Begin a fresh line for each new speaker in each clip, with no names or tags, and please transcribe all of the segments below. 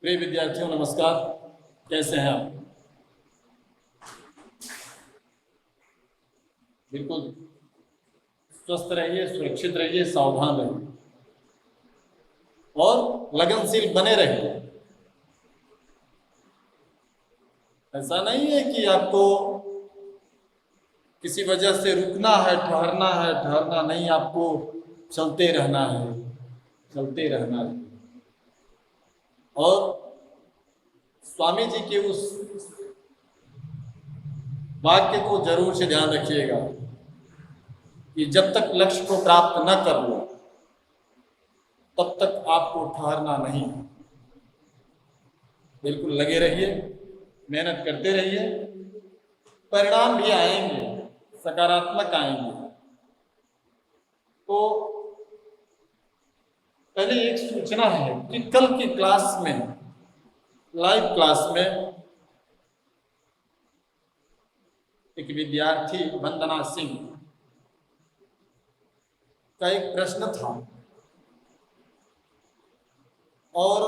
प्रिय विद्यार्थियों नमस्कार। कैसे हैं आप? बिल्कुल स्वस्थ रहिए, सुरक्षित रहिए, सावधान रहिए और लगनशील बने रहिए। ऐसा नहीं है कि आपको किसी वजह से रुकना है, ठहरना नहीं, आपको चलते रहना है, चलते रहना है। और स्वामी जी के उस वाक्य को जरूर से ध्यान रखिएगा कि जब तक लक्ष्य को प्राप्त न कर लो तब तक आपको ठहरना नहीं है। बिल्कुल लगे रहिए, मेहनत करते रहिए, परिणाम भी आएंगे, सकारात्मक आएंगे। तो पहले एक सूचना है कि कल की क्लास में, लाइव क्लास में, एक विद्यार्थी वंदना सिंह का एक प्रश्न था और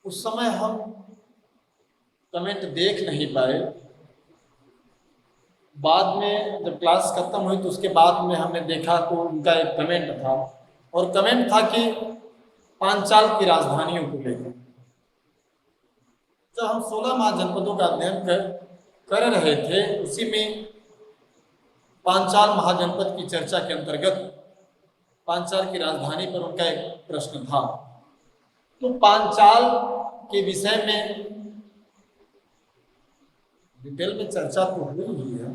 उस समय हम कमेंट देख नहीं पाए। बाद में जब क्लास खत्म हुई तो उसके बाद में हमने देखा तो उनका एक कमेंट था और कमेंट था कि पांचाल की राजधानियों को लेकर जब हम 16 महाजनपदों का अध्ययन कर रहे थे उसी में पांचाल महाजनपद की चर्चा के अंतर्गत पांचाल की राजधानी पर उनका एक प्रश्न था। तो पांचाल के विषय में डिटेल में चर्चा तो हुई है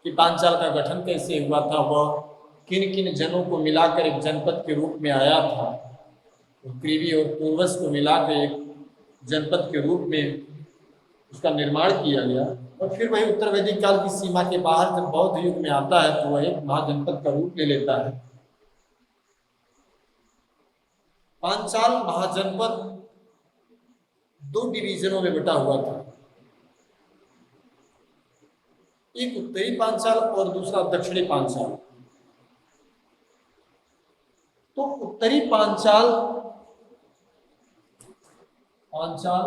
कि पांचाल का गठन कैसे हुआ था, वह किन किन जनों को मिलाकर एक जनपद के रूप में आया था, क्रीवी और पूर्वज को मिलाकर एक जनपद के रूप में उसका निर्माण किया गया और फिर वही उत्तर वैदिक काल की सीमा के बाहर जब बौद्ध युग में आता है तो वह एक महाजनपद का रूप ले लेता है। पांचाल महाजनपद 2 डिवीजनों में बटा हुआ था, एक उत्तरी पांचाल और दूसरा दक्षिणी पांचाल। तो उत्तरी पांचाल पांचाल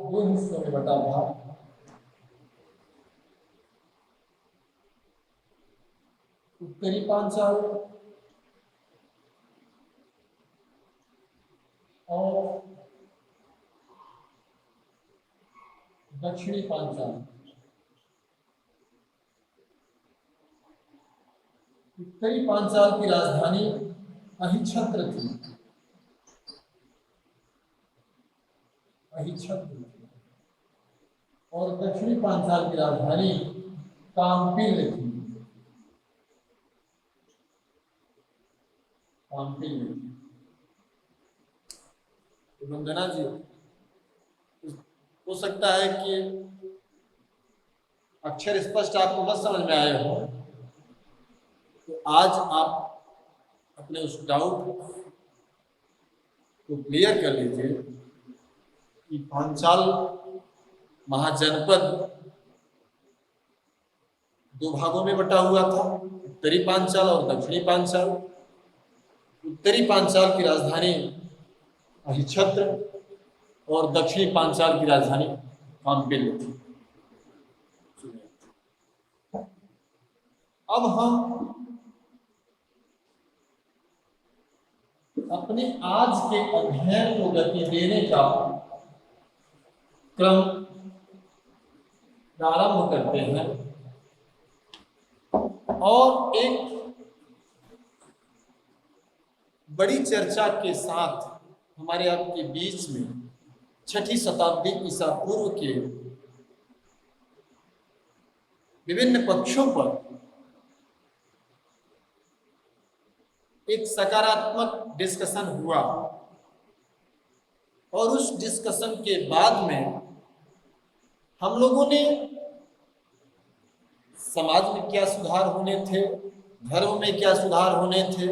2 हिस्सों में बटा था। उत्तरी पांचाल और दक्षिणी पांचाल। उत्तरी पांचाल की राजधानी अहिच्छत्र थी, और दक्षिणी पांचाल की राजधानी काम्पिल थी। वंदना जी, हो सकता है कि अक्षर स्पष्ट आपको न समझ में आए हो, तो आज आप अपने उस डाउट को क्लियर कर लीजिए कि पांचाल महाजनपद 2 भागों में बटा हुआ था, उत्तरी पांचाल और दक्षिणी पांचाल। उत्तरी पांचाल की राजधानी अहिच्छत्र और दक्षिणी पांचाल की राजधानी काम्पिल थी। अब हम अपने आज के अध्ययन को गति देने का क्रम प्रारंभ करते हैं और एक बड़ी चर्चा के साथ हमारे आपके बीच में 6ठी शताब्दी ईसा पूर्व के विभिन्न पक्षों पर एक सकारात्मक डिस्कशन हुआ और उस डिस्कशन के बाद में हम लोगों ने समाज में क्या सुधार होने थे, धर्म में क्या सुधार होने थे,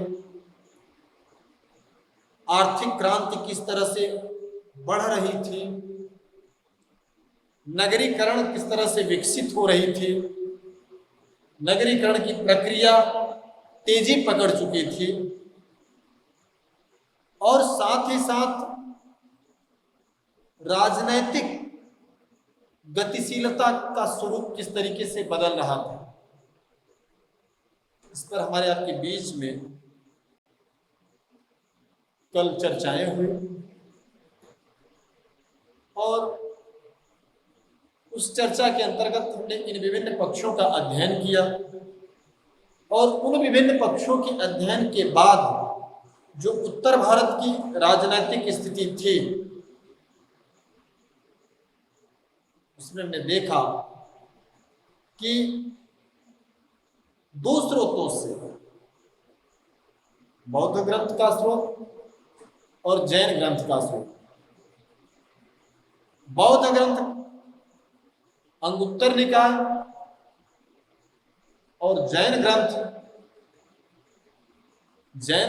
आर्थिक क्रांति किस तरह से बढ़ रही थी, नगरीकरण किस तरह से विकसित हो रही थी, नगरीकरण की प्रक्रिया तेजी पकड़ चुकी थी और साथ ही साथ राजनैतिक गतिशीलता का स्वरूप किस तरीके से बदल रहा था, इस पर हमारे आपके बीच में कल चर्चाएं हुई और उस चर्चा के अंतर्गत हमने इन विभिन्न पक्षों का अध्ययन किया और उन विभिन्न पक्षों के अध्ययन के बाद जो उत्तर भारत की राजनीतिक स्थिति थी उसमें हमने देखा कि दो स्रोतों से, बौद्ध ग्रंथ का स्रोत और जैन ग्रंथ का स्रोत, बौद्ध ग्रंथ अंगुत्तर निकाय और जैन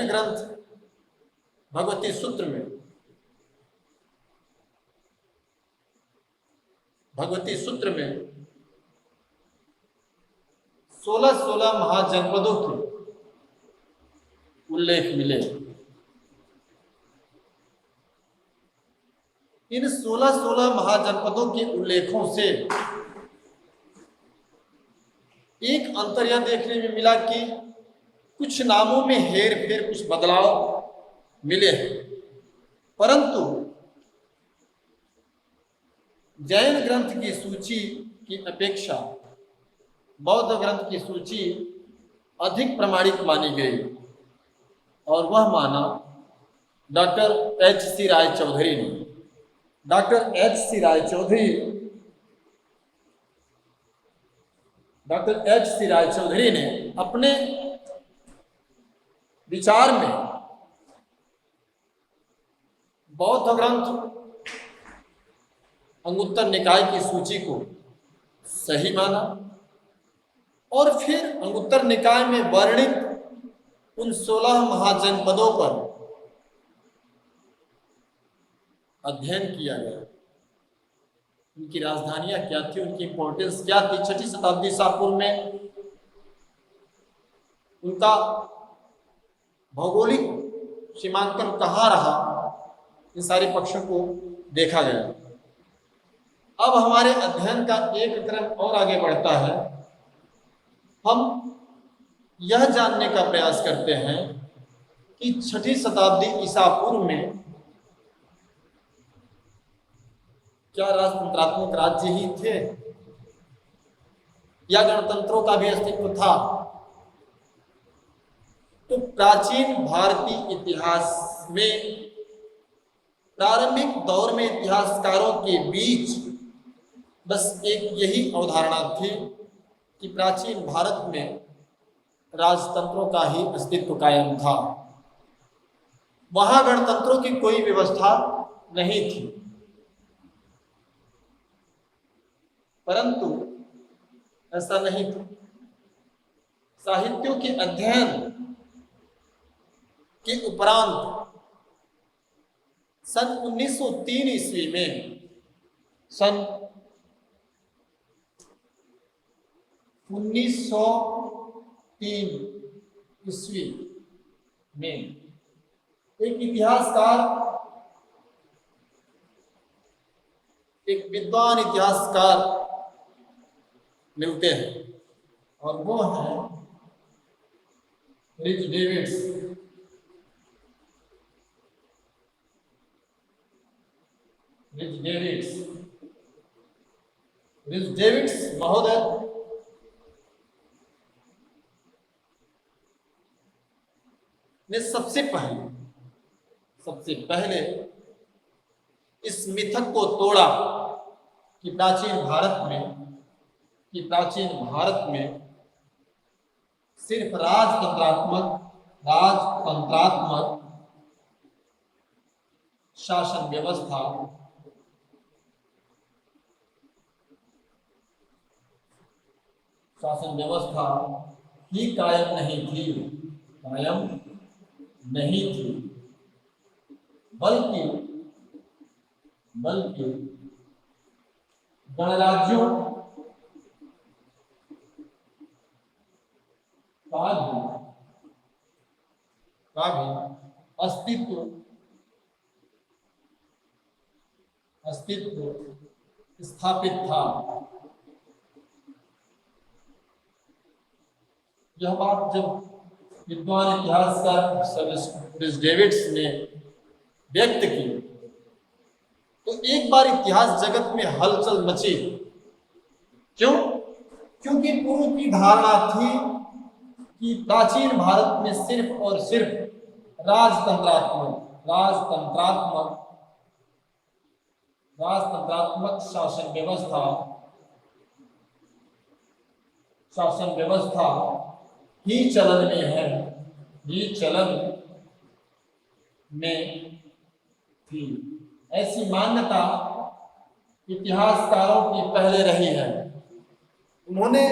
ग्रंथ भगवती सूत्र में, भगवती सूत्र में 16 महाजनपदों के उल्लेख मिले। इन 16 महाजनपदों के उल्लेखों से एक अंतर यह देखने में मिला कि कुछ नामों में हेर फेर, कुछ बदलाव मिले हैं, परंतु जैन ग्रंथ की सूची की अपेक्षा बौद्ध ग्रंथ की सूची अधिक प्रमाणिक मानी गई और वह माना डॉक्टर एच.सी. रायचौधरी ने। डॉक्टर एच.सी. रायचौधरी ने अपने विचार में बौद्ध ग्रंथ अंगुत्तर निकाय की सूची को सही माना और फिर अंगुत्तर निकाय में वर्णित उन 16 महाजनपदों पर अध्ययन किया गया। उनकी राजधानियां क्या थी, उनकी इंपॉर्टेंस क्या थी, 6ठी शताब्दी ईसा पूर्व में उनका भौगोलिक सीमांकन कहाँ रहा, इन सारे पक्षों को देखा गया। अब हमारे अध्ययन का एक क्रम और आगे बढ़ता है। हम यह जानने का प्रयास करते हैं कि 6ठी शताब्दी ईसा पूर्व में क्या राजतंत्रात्मक राज्य ही थे या गणतंत्रों का भी अस्तित्व था। तो प्राचीन भारतीय इतिहास में प्रारंभिक दौर में इतिहासकारों के बीच बस एक यही अवधारणा थी कि प्राचीन भारत में राजतंत्रों का ही अस्तित्व कायम था, वहां गणतंत्रों की कोई व्यवस्था नहीं थी। परंतु ऐसा नहीं था। साहित्यों के अध्ययन के उपरांत सन 1903 ईस्वी में, सन 1903 ईस्वी में एक इतिहासकार, एक विद्वान इतिहासकार मिलते हैं और वो हैं रिच डेविड्स। रिच डेविड्स महोदय ने सबसे पहले इस मिथक को तोड़ा कि प्राचीन भारत में सिर्फ राजतंत्रात्मक शासन व्यवस्था ही कायम नहीं थी, बल्कि गणराज्यों का अस्तित्व स्थापित था। यह बात जब विद्वान इतिहासकार सर रिस डेविड्स ने व्यक्त की तो एक बार इतिहास जगत में हलचल मची। क्यों? क्योंकि पूर्व की धारणा थी कि प्राचीन भारत में सिर्फ और सिर्फ राजतंत्रात्मक शासन व्यवस्था ही चलन में है, ही चलन में थी। ऐसी मान्यता इतिहासकारों की पहले रही है। उन्होंने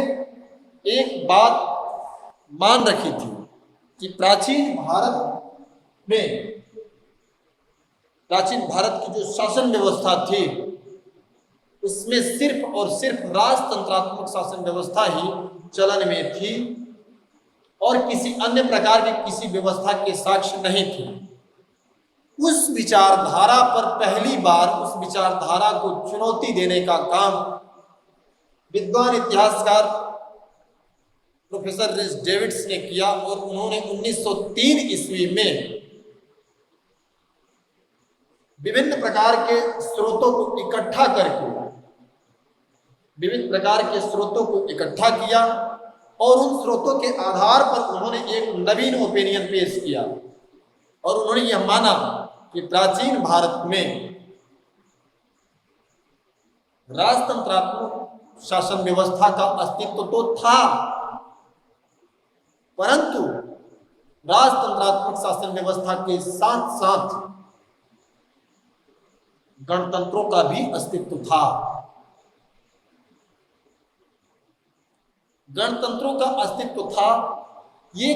एक बात मान रखी थी कि प्राचीन भारत की जो शासन व्यवस्था थी उसमें सिर्फ और सिर्फ राजतंत्रात्मक शासन व्यवस्था ही चलन में थी और किसी अन्य प्रकार की किसी व्यवस्था के साक्ष्य नहीं थे। उस विचारधारा पर पहली बार उस विचारधारा को चुनौती देने का काम विद्वान इतिहासकार प्रोफेसर रिस डेविड्स ने किया और उन्होंने 1903 ईस्वी में विभिन्न प्रकार के स्रोतों को इकट्ठा किया और उन स्रोतों के आधार पर उन्होंने एक नवीन ओपिनियन पेश किया और उन्होंने यह माना कि प्राचीन भारत में राजतंत्रात्मक शासन व्यवस्था का अस्तित्व तो था, परंतु राजतंत्रात्मक शासन व्यवस्था के साथ साथ गणतंत्रों का भी अस्तित्व था। गणतंत्रों का अस्तित्व था। ये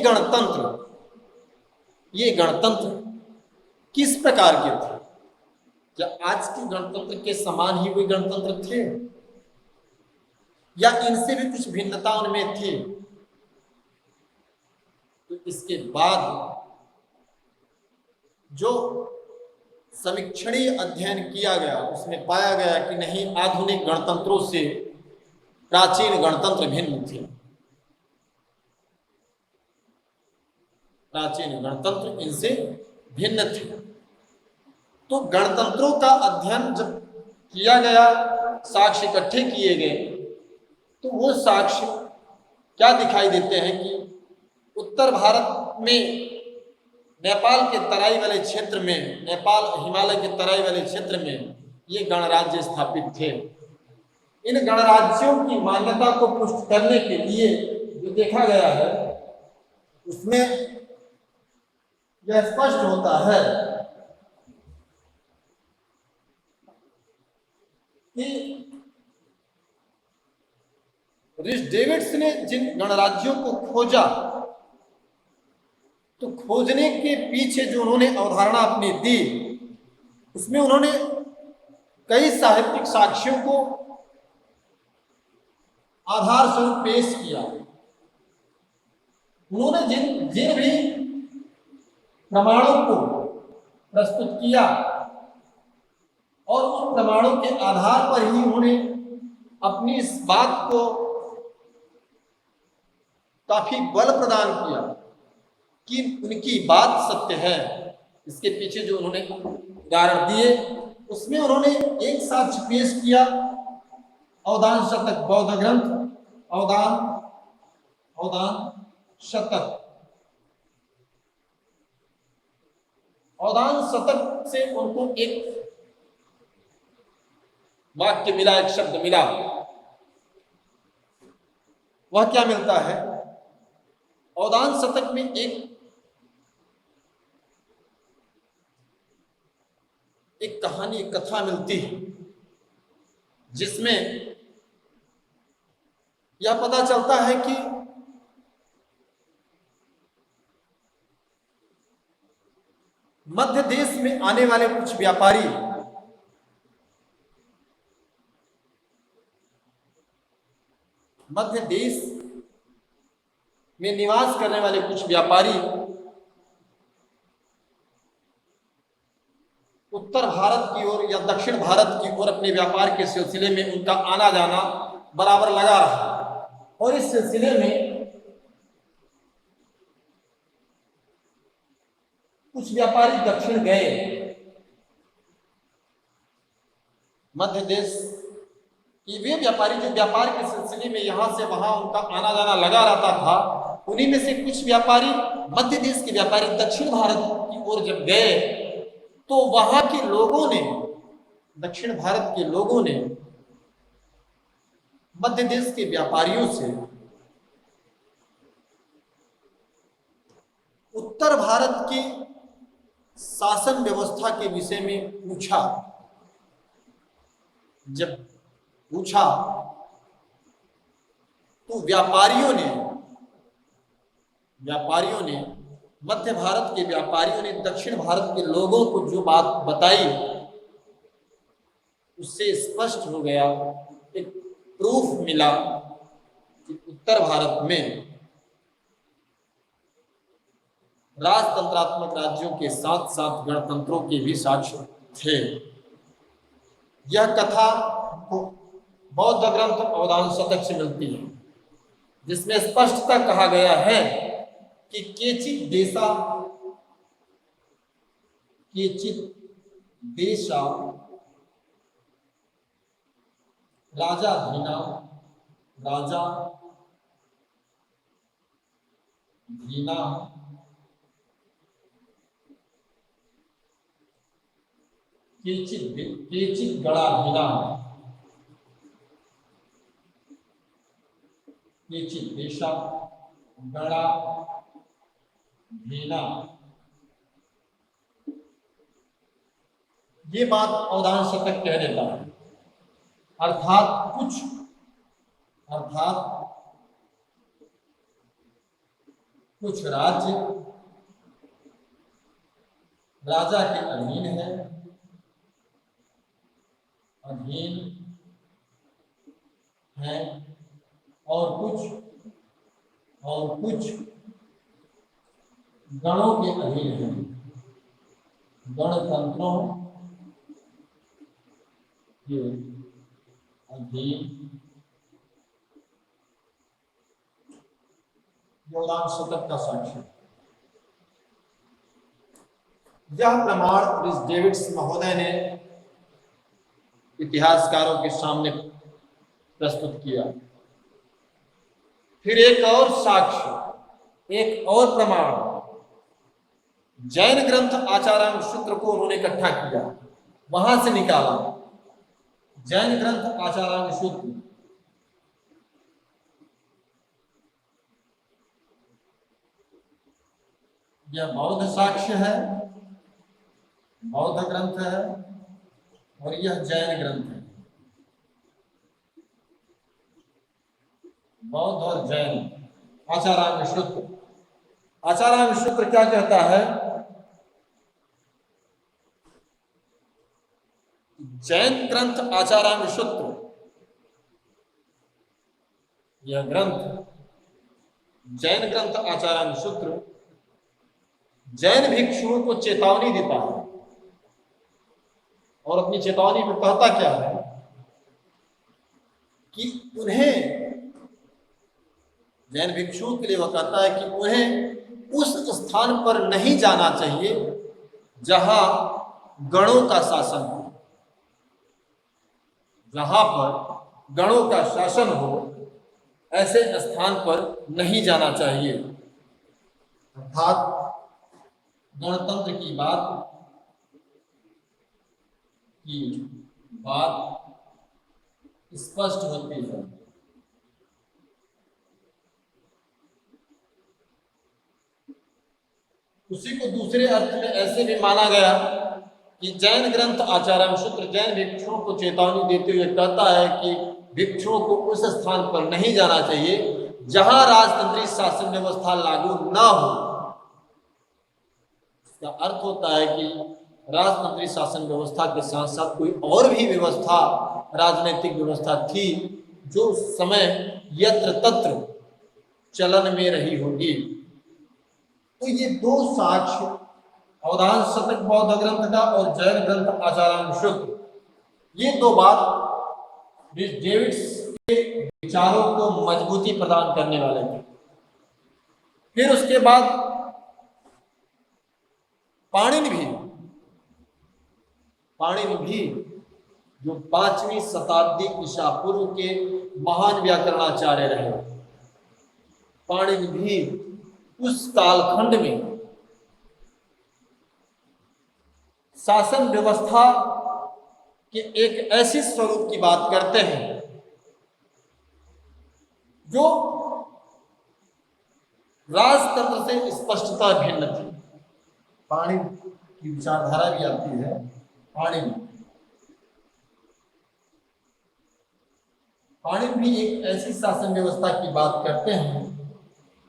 गणतंत्र किस प्रकार के थे? क्या आज के गणतंत्र के समान ही वे गणतंत्र थे या इनसे भी कुछ भिन्नता उनमें थी? तो इसके बाद जो समीक्षणीय अध्ययन किया गया उसमें पाया गया कि नहीं, आधुनिक गणतंत्रों से प्राचीन गणतंत्र भिन्न थे। प्राचीन गणतंत्र इनसे भिन्न थे। तो गणतंत्रों का अध्ययन जब किया गया, साक्ष्य इकट्ठे किए गए, तो वो साक्ष्य क्या दिखाई देते हैं कि उत्तर भारत में नेपाल के तराई वाले क्षेत्र में, नेपाल हिमालय के तराई वाले क्षेत्र में ये गणराज्य स्थापित थे। इन गणराज्यों की मान्यता को पुष्ट करने के लिए जो देखा गया है उसमें यह स्पष्ट होता है कि रिस डेविड्स ने जिन गणराज्यों को खोजा, तो खोजने के पीछे जो उन्होंने अवधारणा अपनी दी उसमें उन्होंने कई साहित्यिक साक्ष्यों को आधार स्वरूप पेश किया। उन्होंने जिन भी प्रमाणों को प्रस्तुत किया और उन प्रमाणों के आधार पर ही उन्होंने अपनी इस बात को काफी बल प्रदान किया कि उनकी बात सत्य है। इसके पीछे जो उन्होंने उदाहरण दिए उसमें उन्होंने एक साक्ष्य पेश किया, अवदान शतक बौद्ध ग्रंथ, अवदान शतक से उनको एक वाक्य मिला, एक शब्द मिला। वह क्या मिलता है? अवदान शतक में एक कहानी, एक कथा मिलती है जिसमें यह पता चलता है कि मध्य देश में आने वाले कुछ व्यापारी मध्य देश में निवास करने वाले कुछ व्यापारी उत्तर भारत की ओर या दक्षिण भारत की और अपने व्यापार के सिलसिले में उनका आना जाना बराबर लगा रहा। और इस सिलसिले में कुछ व्यापारी दक्षिण गए, मध्य देश कि वे व्यापारी जो व्यापार के सिलसिले में यहाँ से वहां उनका आना जाना लगा रहता था, उन्हीं में से कुछ व्यापारी, मध्य देश के व्यापारी दक्षिण भारत की ओर जब गए तो वहां के लोगों ने, दक्षिण भारत के लोगों ने मध्य देश के व्यापारियों से उत्तर भारत की शासन व्यवस्था के विषय में पूछा। जब पूछा तो व्यापारियों ने मध्य भारत के व्यापारियों ने दक्षिण भारत के लोगों को जो बात बताई उससे स्पष्ट हो गया, एक प्रूफ मिला कि उत्तर भारत में राजतंत्रात्मक राज्यों के साथ साथ गणतंत्रों के भी साक्ष्य थे। यह कथा बौद्ध ग्रंथ अवधान शतक से मिलती है, जिसमें स्पष्टता कहा गया है कि केचित देशा राजा धीना केचित गड़ा धीना केचित देशा गड़ा धीना। ये बात अवधान शतक कह देता है। अर्थात कुछ राज्य राजा के अधीन है और कुछ गणों के अधीन है, गणतंत्रों के अधीन। अवधान शतक का साक्ष्य। यह प्रमाण रिस डेविड्स महोदय ने इतिहासकारों के सामने प्रस्तुत किया। फिर एक और साक्ष्य, एक और प्रमाण जैन ग्रंथ आचारांग सूत्र को उन्होंने इकट्ठा किया, वहां से निकाला। जैन ग्रंथ आचारांग सूत्र यह बौद्ध साक्ष्य है, बौद्ध ग्रंथ है और यह जैन ग्रंथ है। बौद्ध और जैन आचारांग सूत्र। आचारांग सूत्र क्या कहता है? जैन ग्रंथ आचारांग सूत्र, यह ग्रंथ जैन ग्रंथ आचारांग सूत्र जैन भिक्षुओं को चेतावनी देता है और अपनी चेतावनी में कहता क्या है कि उन्हें, जैन भिक्षुओं के लिए वह कहता है कि उन्हें उस स्थान पर नहीं जाना चाहिए जहां गणों का शासन हो। जहां पर गणों का शासन हो ऐसे स्थान पर नहीं जाना चाहिए। अर्थात गणतंत्र की बात स्पष्ट होती है। उसी को दूसरे अर्थ में ऐसे भी माना गया कि जैन ग्रंथ आचारांग सूत्र जैन भिक्षुओं को चेतावनी देते हुए कहता है कि भिक्षुओं को उस स्थान पर नहीं जाना चाहिए जहां राजतंत्री शासन व्यवस्था लागू न हो। इसका अर्थ होता है कि राजतंत्री शासन व्यवस्था के साथ साथ कोई और भी व्यवस्था, राजनीतिक व्यवस्था थी जो उस समय यत्र तत्र चलन में रही होगी। तो ये दो साक्ष्य, अवधान शतक बौद्ध ग्रंथ का और जैन ग्रंथ आचारांग सूत्र, ये दो बात डेविड्स के विचारों को मजबूती प्रदान करने वाले थे। फिर उसके बाद पाणिनि भी जो 5वीं शताब्दी ईसा पूर्व के महान व्याकरणाचार्य रहे, पाणिनि भी उस कालखंड में शासन व्यवस्था के एक ऐसे स्वरूप की बात करते हैं जो राजतंत्र से स्पष्टता भिन्न थी। पाणिनि की विचारधारा भी आती है। पाणिनि भी एक ऐसी शासन व्यवस्था की बात करते हैं,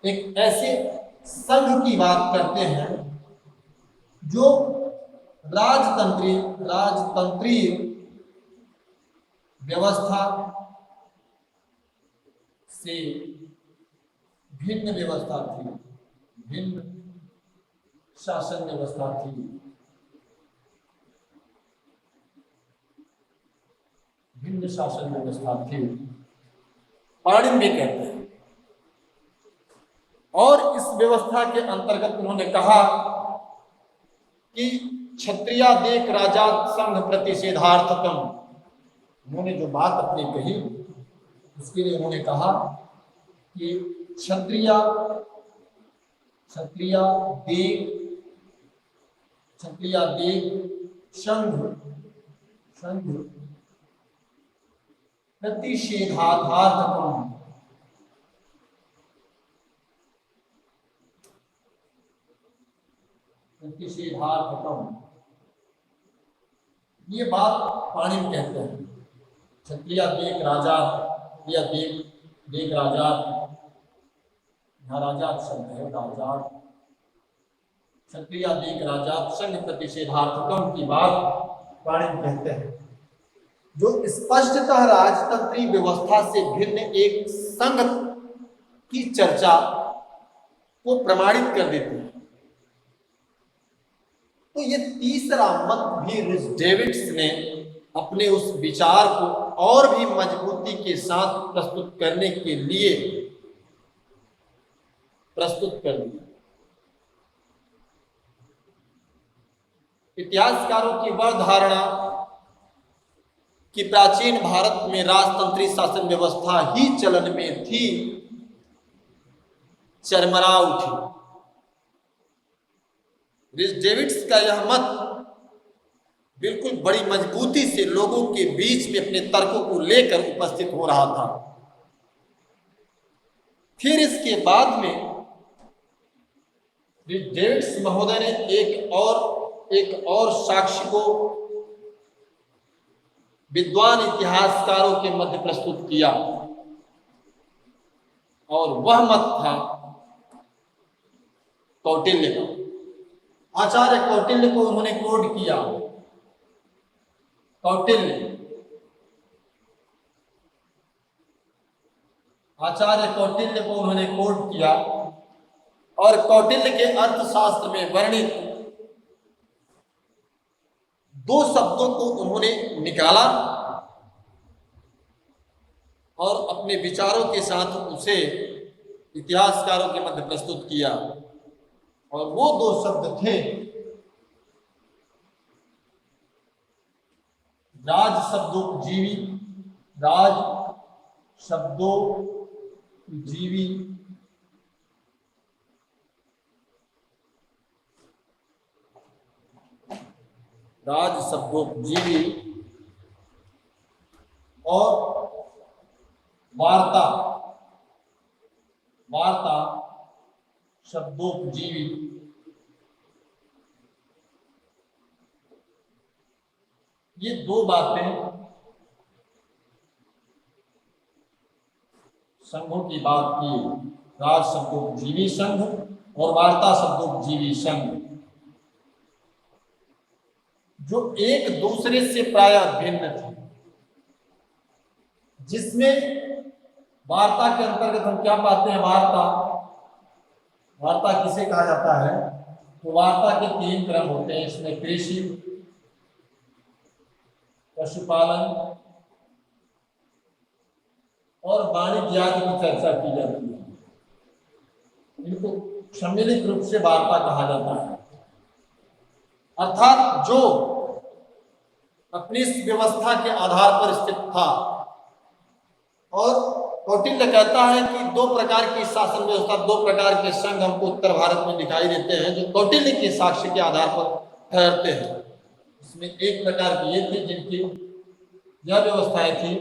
एक ऐसे संघ की बात करते हैं जो राजतंत्रीय व्यवस्था से भिन्न व्यवस्था थी, भिन्न शासन व्यवस्था थी। भिन्न शासन व्यवस्था थी, पाणिनि भी कहते हैं। और इस व्यवस्था के अंतर्गत उन्होंने कहा कि क्षत्रिया देख राजा संघ प्रतिषेधार्थकम। उन्होंने जो बात अपनी कही उसके लिए उन्होंने कहा कि क्षत्रिया देख संघ प्रतिषेधार्थकम। ये बात पाणिनि कहते हैं। क्षत्रिया देख राजा या देख राजा, यहाँ राजा शब्द है, राजा। क्षत्रिया देख राजा संघ प्रतिषेधार्थकम की बात पाणिनि कहते हैं, जो स्पष्टतः राजतंत्रीय व्यवस्था से भिन्न एक संघ की चर्चा को प्रमाणित कर देती है। तो ये तीसरा मत भी रिस डेविड्स ने अपने उस विचार को और भी मजबूती के साथ प्रस्तुत करने के लिए प्रस्तुत कर दिया। इतिहासकारों की वह धारणा कि प्राचीन भारत में राजतंत्रीय शासन व्यवस्था ही चलन में थी, चरमरा उठी। रिस डेविड्स का यह मत बिल्कुल बड़ी मजबूती से लोगों के बीच में अपने तर्कों को लेकर उपस्थित हो रहा था। फिर इसके बाद में रिस डेविड्स महोदय ने एक और साक्ष्य को विद्वान इतिहासकारों के मध्य प्रस्तुत किया, और वह मत था कौटिल्य का। आचार्य कौटिल्य को उन्होंने कोट किया। आचार्य कौटिल्य को उन्होंने कोट किया, और कौटिल्य के अर्थशास्त्र में वर्णित दो शब्दों को उन्होंने निकाला और अपने विचारों के साथ उसे इतिहासकारों के मध्य प्रस्तुत किया। और वो दो शब्द थे राज शब्दोपजीवी और वार्ता शब्दोपजीवी। ये दो बातें संघों की बात की, राज शब्दोपजीवी संघ और वार्ता शब्दोपजीवी संघ, जो एक दूसरे से प्रायः भिन्न थे। जिसमें वार्ता के अंतर्गत हम क्या पाते हैं? वार्ता किसे कहा जाता है? तो वार्ता के तीन क्रम होते हैं। इसमें कृषि, पशुपालन और वाणिज्य आदि की चर्चा की जाती है। इनको सम्मिलित रूप से वार्ता कहा जाता है। अर्थात जो अपनी इस व्यवस्था के आधार पर स्थित था, और कौटिल्य कहता है कि दो प्रकार की शासन व्यवस्था, दो प्रकार के संघ हमको उत्तर भारत में दिखाई देते हैं जो कौटिल्य के साक्ष्य के आधार पर ठहरते हैं। इसमें एक प्रकार की ये थी जिनकी यह व्यवस्थाएं थी,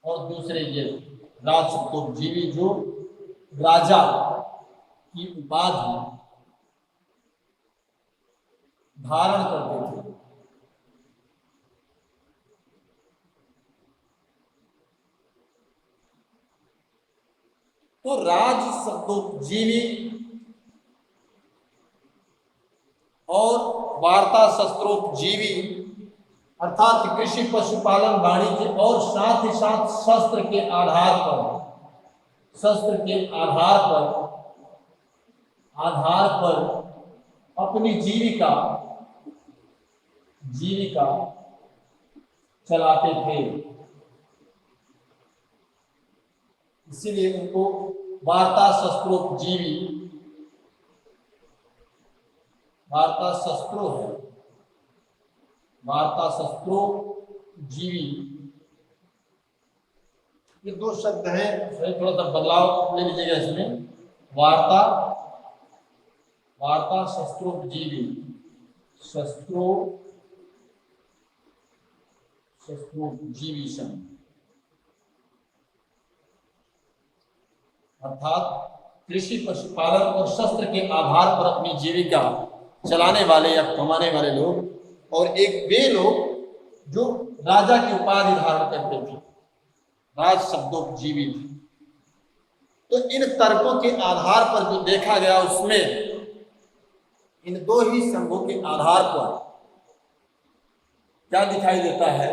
और दूसरे ये राजसत्तोपजीवी जो राजा की उपाधि धारण करते थे। तो राजसत्तोपजीवी और वार्ता शस्त्रोपजीवी अर्थात कृषि, पशुपालन, वाणिज्य और साथ ही साथ शस्त्र के आधार पर अपनी जीविका चलाते थे। इसीलिए उनको वार्ता शस्त्रोपजीवी, वार्ता शस्त्रोपजीवी, ये दो शब्द हैं, थोड़ा सा बदलाव ले लीजिएगा इसमें। वार्ता शस्त्रोपजीवी, शस्त्रोपजीवी शब्द अर्थात कृषि, पशुपालन और शस्त्र के आधार पर अपनी जीविका चलाने वाले या कमाने वाले लोग, और एक वे लोग जो राजा की उपाधि धारण करते थे, राज शब्दोपजीवी थे। तो इन तर्कों के आधार पर जो देखा गया उसमें इन दो ही संघों के आधार पर क्या दिखाई देता है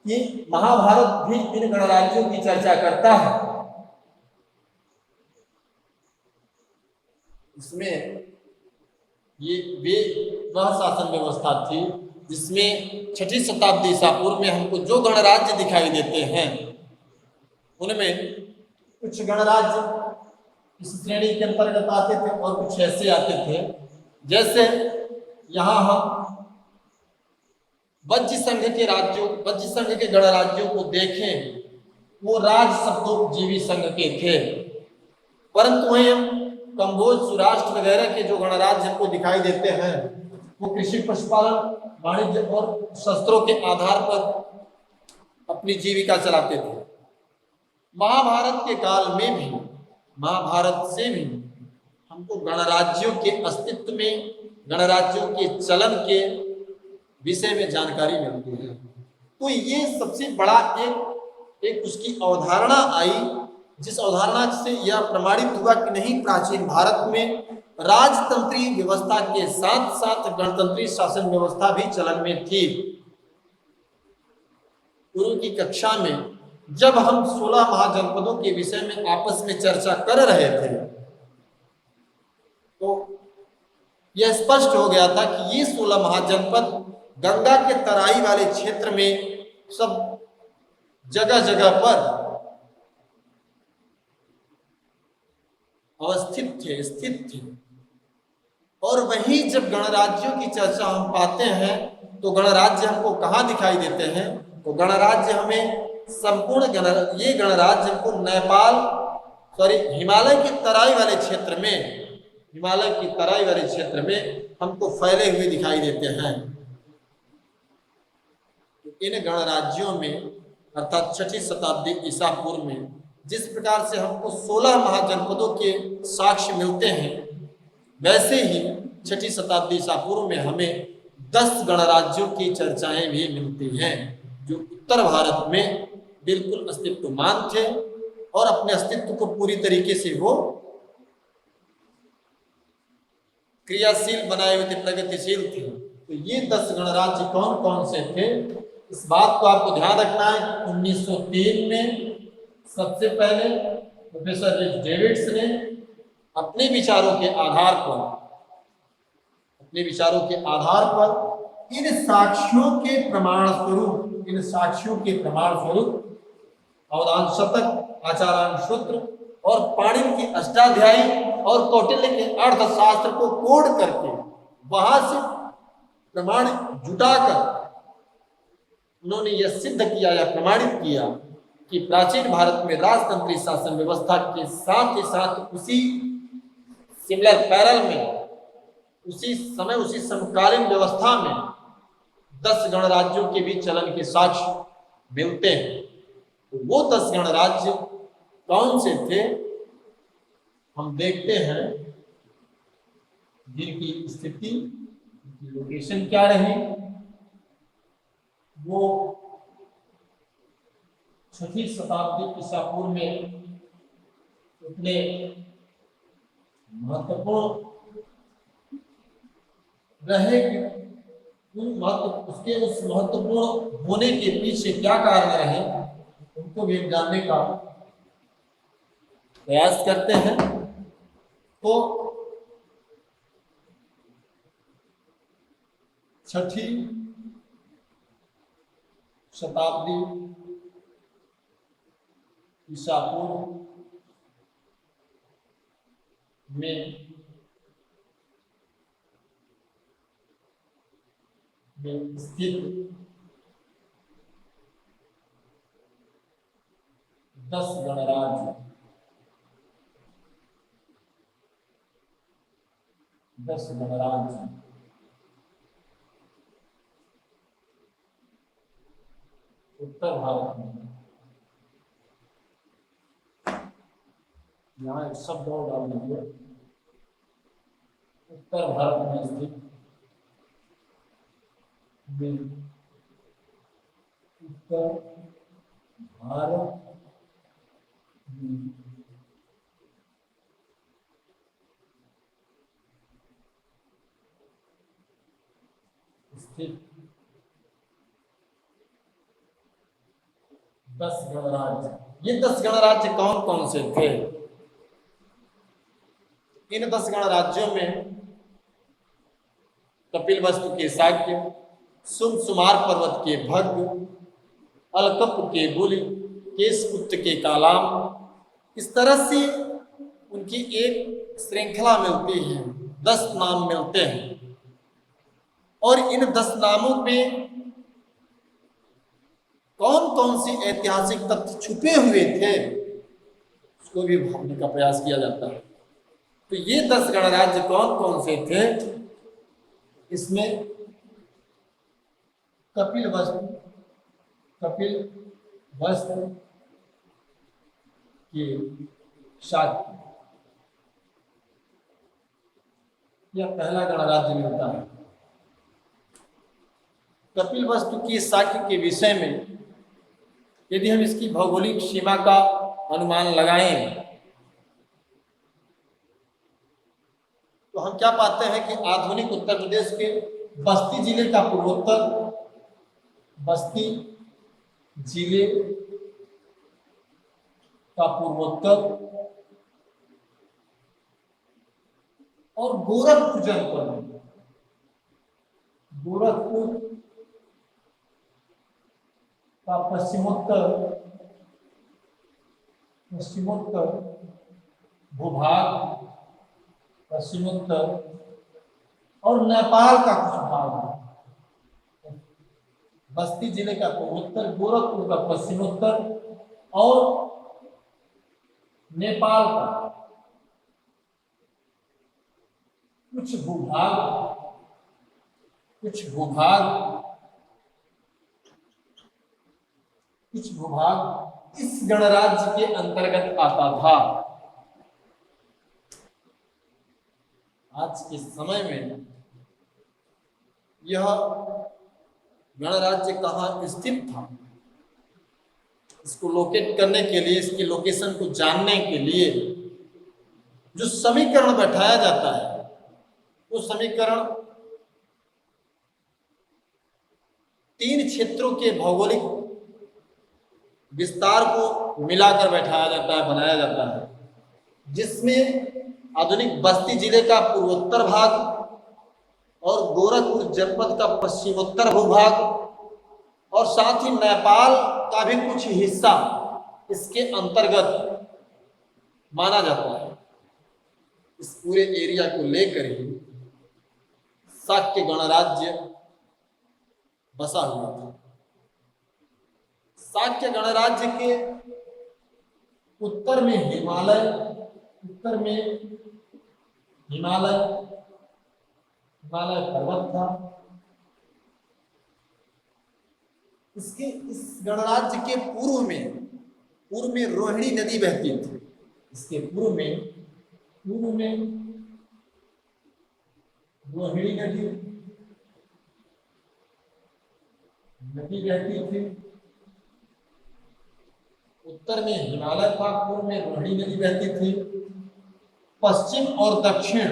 कि महाभारत भी इन गणराज्यों की चर्चा करता है। इसमें ये वे वह शासन व्यवस्था थी जिसमें 6ठी शताब्दी ईसा पूर्व में हमको जो गणराज्य दिखाई देते हैं उनमें कुछ गणराज्य इस श्रेणी के अंतर्गत आते थे और कुछ ऐसे आते थे, जैसे यहाँ हम वज्र संघ के गणराज्यों को देखें, वो राज शब्दोपजीवी संघ के थे। परंतु वहीं हम कंबोज, सुराष्ट्र वगैरह के जो गणराज्य हमको दिखाई देते हैं वो कृषि, पशुपालन, वाणिज्य और शस्त्रों के आधार पर अपनी जीविका चलाते थे। महाभारत के काल में भी, महाभारत से भी हमको गणराज्यों के अस्तित्व में, गणराज्यों के चलन के विषय में जानकारी मिलती है। तो ये सबसे बड़ा एक उसकी अवधारणा आई, जिस अवधारणा से यह प्रमाणित हुआ कि नहीं, प्राचीन भारत में राजतंत्रीय व्यवस्था के साथ साथ गणतंत्रीय शासन व्यवस्था भी चलन में थी। पूर्व की कक्षा में जब हम 16 महाजनपदों के विषय में आपस में चर्चा कर रहे थे तो यह स्पष्ट हो गया था कि ये 16 महाजनपद गंगा के तराई वाले क्षेत्र में सब जगह जगह पर स्थित थे। और वहीं जब गणराज्यों की चर्चा हम पाते हैं तो गणराज्य हमको कहाँ दिखाई देते हैं, तो गणराज्य हमें संपूर्ण ये गणराज्य हमको हिमालय की तराई वाले क्षेत्र में हमको फैले हुए दिखाई देते हैं। इन गणराज्यों में अर्थात 6ठी शताब्दी ईसा पूर्व में जिस प्रकार से हमको 16 महाजनपदों के साक्ष्य मिलते हैं, वैसे ही 6ठी शताब्दी ईसा पूर्व में हमें 10 गणराज्यों की चर्चाएं भी मिलती हैं जो उत्तर भारत में बिल्कुल अस्तित्वमान थे और अपने अस्तित्व को पूरी तरीके से वो क्रियाशील बनाए हुए थे, प्रगतिशील थे। तो ये 10 गणराज्य कौन कौन से थे, इस बात को आपको ध्यान रखना है। 1903 में सबसे पहले प्रोफेसर रिच डेविड्स ने अपने विचारों के आधार पर अपने विचारों के आधार पर इन साक्ष्यों के प्रमाण स्वरूप अवदान शतक, आचार्याण सूत्र और पाणिनि की अष्टाध्यायी और कौटिल्य के अर्थशास्त्र को कोड करके वहां से प्रमाण जुटाकर उन्होंने यह सिद्ध किया या प्रमाणित किया कि प्राचीन भारत में राजतंत्री शासन व्यवस्था के साथ ही साथ उसी सिमिलर पैरल में उसी समय उसी समकालीन व्यवस्था में 10 गणराज्यों के भी चलन के साक्ष्य मिलते हैं। तो वो 10 गणराज्य कौन से थे हम देखते हैं, जिनकी स्थिति लोकेशन क्या रही। वो 6वीं शताब्दी ईसा पूर्व में उतने महत्वपूर्ण रहे उसके उस महत्वपूर्ण होने के पीछे क्या कारण रहे उनको भी जानने का प्रयास करते हैं। तो 6वीं शताब्दी ईसा पूर्व में स्थित 10 गणराज्य, 10 गणराज्य उत्तर भारत में, यहाँ एक शब्द और डाल दीजिए, उत्तर भारत में स्थित उत्तर भारत में स्थित 10 गणराज्य। ये 10 गणराज्य कौन कौन से थे? इन 10 गणराज्यों में कपिलवस्तु के शाक्य, सुमसुमार पर्वत के भग्ग, अलकप के बुल, केशपुत्र के कालाम, इस तरह से उनकी एक श्रृंखला मिलती है, 10 नाम मिलते हैं। और इन 10 नामों में कौन कौन सी ऐतिहासिक तथ्य छुपे हुए थे उसको भी भांपने का प्रयास किया जाता है। तो ये 10 गणराज्य कौन कौन से थे? इसमें कपिलवस्तु के शाक्य, यह पहला गणराज्य मिलता है। कपिलवस्तु की शाक्य के विषय में यदि हम इसकी भौगोलिक सीमा का अनुमान लगाएं तो हम क्या पाते हैं कि आधुनिक उत्तर प्रदेश के बस्ती जिले का पूर्वोत्तर, बस्ती जिले का पूर्वोत्तर और गोरखपुर जनपद, गोरखपुर का पश्चिमोत्तर भूभाग, पश्चिमोत्तर और नेपाल का कुछ भाग। बस्ती जिले का पूर्वोत्तर, गोरखपुर का पश्चिमोत्तर और नेपाल का कुछ भूभाग इस गणराज्य के अंतर्गत आता था। आज के समय में यह गणराज्य कहाँ स्थित था, इसको लोकेट करने के लिए, इसकी लोकेशन को जानने के लिए जो समीकरण बैठाया जाता है वो समीकरण 3 क्षेत्रों के भौगोलिक विस्तार को मिलाकर बैठाया जाता है, बनाया जाता है, जिसमें आधुनिक बस्ती जिले का पूर्वोत्तर भाग और गोरखपुर जनपद का पश्चिमोत्तर भूभाग और साथ ही नेपाल का भी कुछ हिस्सा इसके अंतर्गत माना जाता है। इस पूरे एरिया को लेकर ही शाक्य गणराज्य बसा हुआ था। शाक्य गणराज्य के उत्तर में हिमालय पर्वत था। इस गणराज्य के पूर्व में रोहिणी नदी बहती थी। इसके पूर्व में रोहिणी नदी बहती थी। उत्तर में हिमालय था, पूर्व में रोहिणी नदी बहती थी। पश्चिम और दक्षिण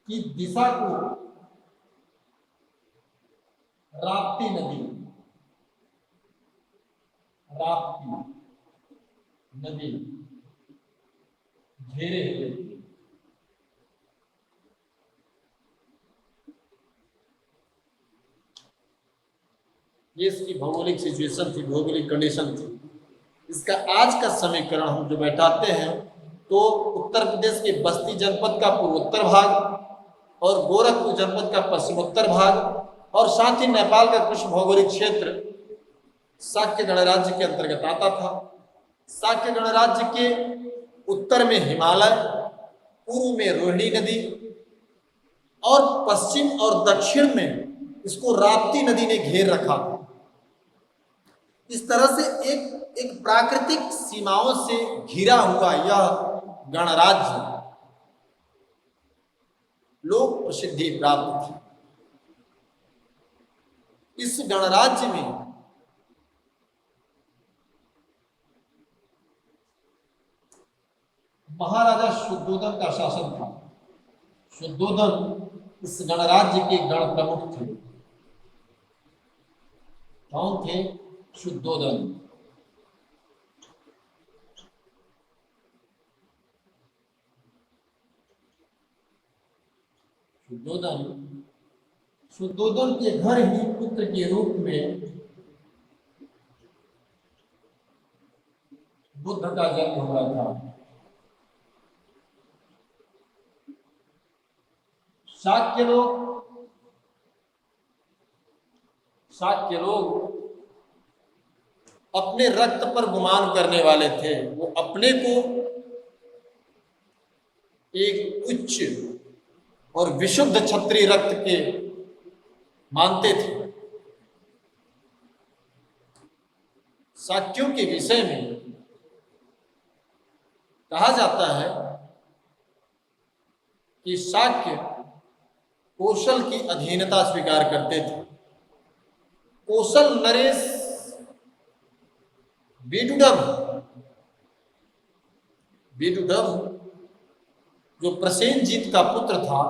की दिशा को राप्ती नदी घेरे हुए थी। ये इसकी भौगोलिक सिचुएशन थी, भौगोलिक कंडीशन थी। इसका आज का समीकरण हम जो बैठाते हैं तो उत्तर प्रदेश के बस्ती जनपद का पूर्वोत्तर भाग और गोरखपुर जनपद का पश्चिमोत्तर भाग और साथ ही नेपाल का कुछ भौगोलिक क्षेत्र शाक्य गणराज्य के अंतर्गत आता था। शाक्य गणराज्य के उत्तर में हिमालय, पूर्व में रोहिणी नदी और पश्चिम और दक्षिण में इसको राप्ती नदी ने घेर रखा था। इस तरह से एक प्राकृतिक सीमाओं से घिरा हुआ यह गणराज्य लोक प्रसिद्धि प्राप्त थी। इस गणराज्य में महाराजा शुद्धोधन का शासन था। शुद्धोधन इस गणराज्य के गण प्रमुख थे। कौन थे? शुद्धोधन। शुद्धोधन के घर ही पुत्र के रूप में बुद्ध का जन्म हुआ था। शाक्य लोग अपने रक्त पर गुमान करने वाले थे। वो अपने को एक उच्च और विशुद्ध क्षत्रिय रक्त के मानते थे। शाक्यों के विषय में कहा जाता है कि शाक्य कौशल की अधीनता स्वीकार करते थे। कौशल नरेश विदुडभ जो प्रसेनजीत का पुत्र था,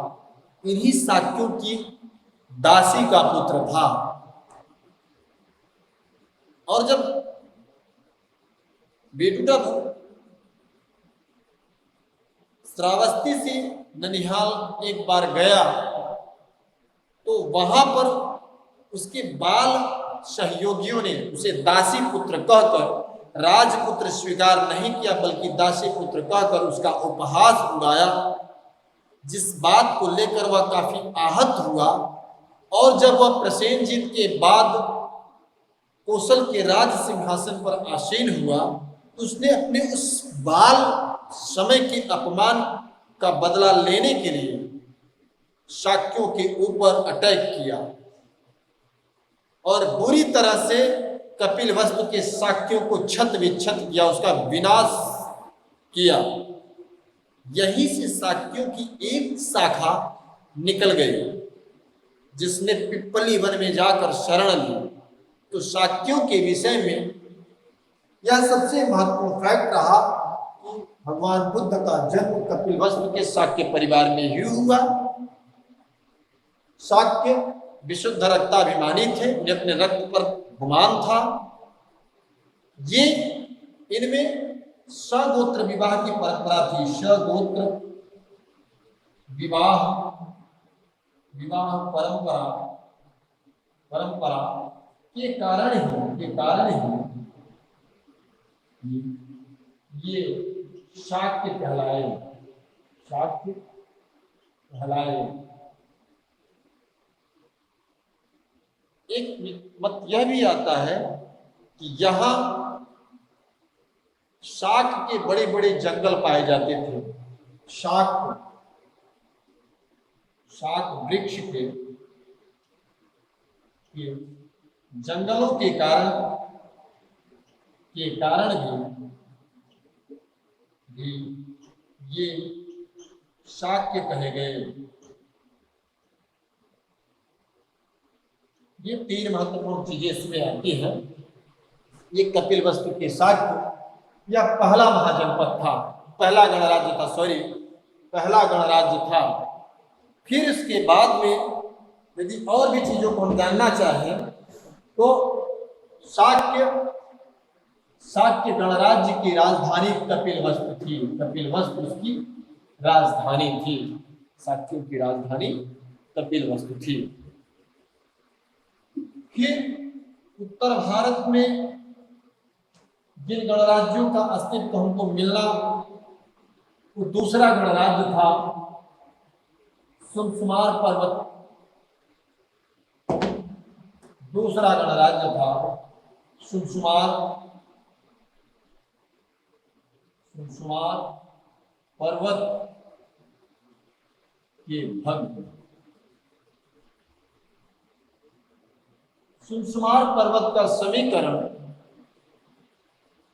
इन्हीं शाक्यों की दासी का पुत्र था। और जब विदुडभ श्रावस्ती से ननिहाल एक बार गया तो वहां पर उसके बाल सहयोगियों ने उसे दासी पुत्र कहकर राजपुत्र स्वीकार नहीं किया, बल्कि दासी पुत्र कहकर उसका उपहास उड़ाया, जिस बात को लेकर वह काफी आहत हुआ। और जब वह प्रसेनजीत के बाद कौशल के राज सिंहासन पर आसीन हुआ तो उसने अपने उस बाल समय के अपमान का बदला लेने के लिए शाक्यों के ऊपर अटैक किया और बुरी तरह से कपिलवस्तु के शाक्यों को छत विच्छत किया, उसका विनाश किया। यहीं से शाक्यों की एक शाखा निकल गई जिसने पिप्पली वन में जाकर शरण ली। तो शाक्यों के विषय में यह सबसे महत्वपूर्ण फैक्ट रहा कि भगवान बुद्ध का जन्म कपिलवस्तु के शाक्य परिवार में ही हुआ। शाक्य विशुद्ध रक्ताभिमानी थे, उन्हें अपने रक्त पर गुमान था। ये इनमें सगोत्र विवाह की परंपरा थी। सगोत्र विवाह विवाह परंपरा परंपरा के कारण ही ये शाक्य कहलाए। शाक्य कहलाए। एक मत यह भी आता है कि यहाँ शाक के बड़े बड़े जंगल पाए जाते थे। शाक वृक्ष के जंगलों के कारण भी ये शाक्य कहे गए। ये तीन महत्वपूर्ण चीजें इसमें आती हैं। ये कपिलवस्तु के शाक्य या पहला महाजनपद था, पहला गणराज्य था, पहला गणराज्य था। फिर इसके बाद में यदि और भी चीजों को हम जानना चाहें तो शाक्य गणराज्य की राजधानी कपिलवस्तु थी। कपिलवस्तु उसकी राजधानी थी। शाक्यों की राजधानी कपिलवस्तु थी। फिर उत्तर भारत में जिन गणराज्यों का अस्तित्व हमको मिलना, वो दूसरा गणराज्य था सुमसुमार पर्वत। दूसरा गणराज्य था सुमसुमार पर्वत के भक्त। सुमसुमार पर्वत का समीकरण,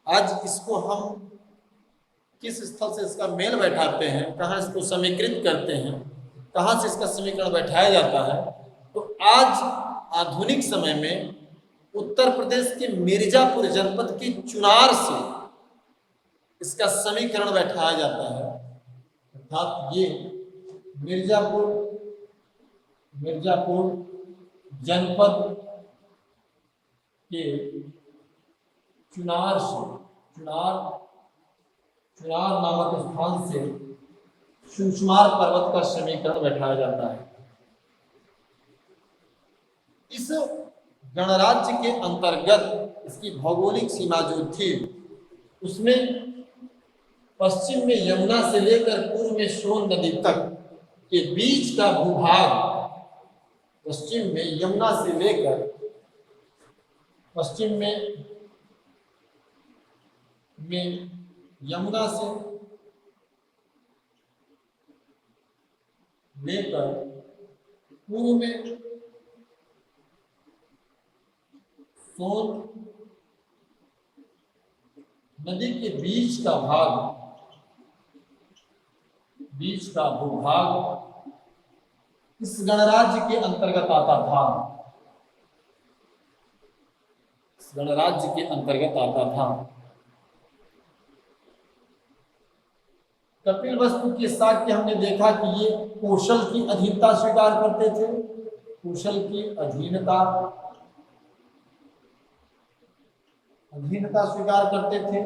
आज इसको हम किस स्थल से इसका मेल बैठाते हैं, कहाँ इसको समीकृत करते हैं, कहाँ से इसका समीकरण बैठाया जाता है, तो आज आधुनिक समय में उत्तर प्रदेश के मिर्जापुर जनपद के चुनार से इसका समीकरण बैठाया जाता है। अर्थात ये मिर्जापुर जनपद के चुनार नामक स्थान से सुमसुमार पर्वत का समीकरण बैठाया जाता है। इस गणराज्य के अंतर्गत इसकी भौगोलिक सीमा जो थी, उसमें पश्चिम में यमुना से लेकर पूर्व में सोन नदी तक के बीच का भूभाग, पश्चिम में यमुना से लेकर पश्चिम में यमुना से लेकर पूर्व में सोन नदी के बीच का भूभाग इस गणराज्य के अंतर्गत आता था। इस गणराज्य के अंतर्गत आता था। कपिलवस्तु के शाक्य हमने देखा कि ये कौशल की अधीनता स्वीकार करते थे। कौशल की अधीनता स्वीकार करते थे।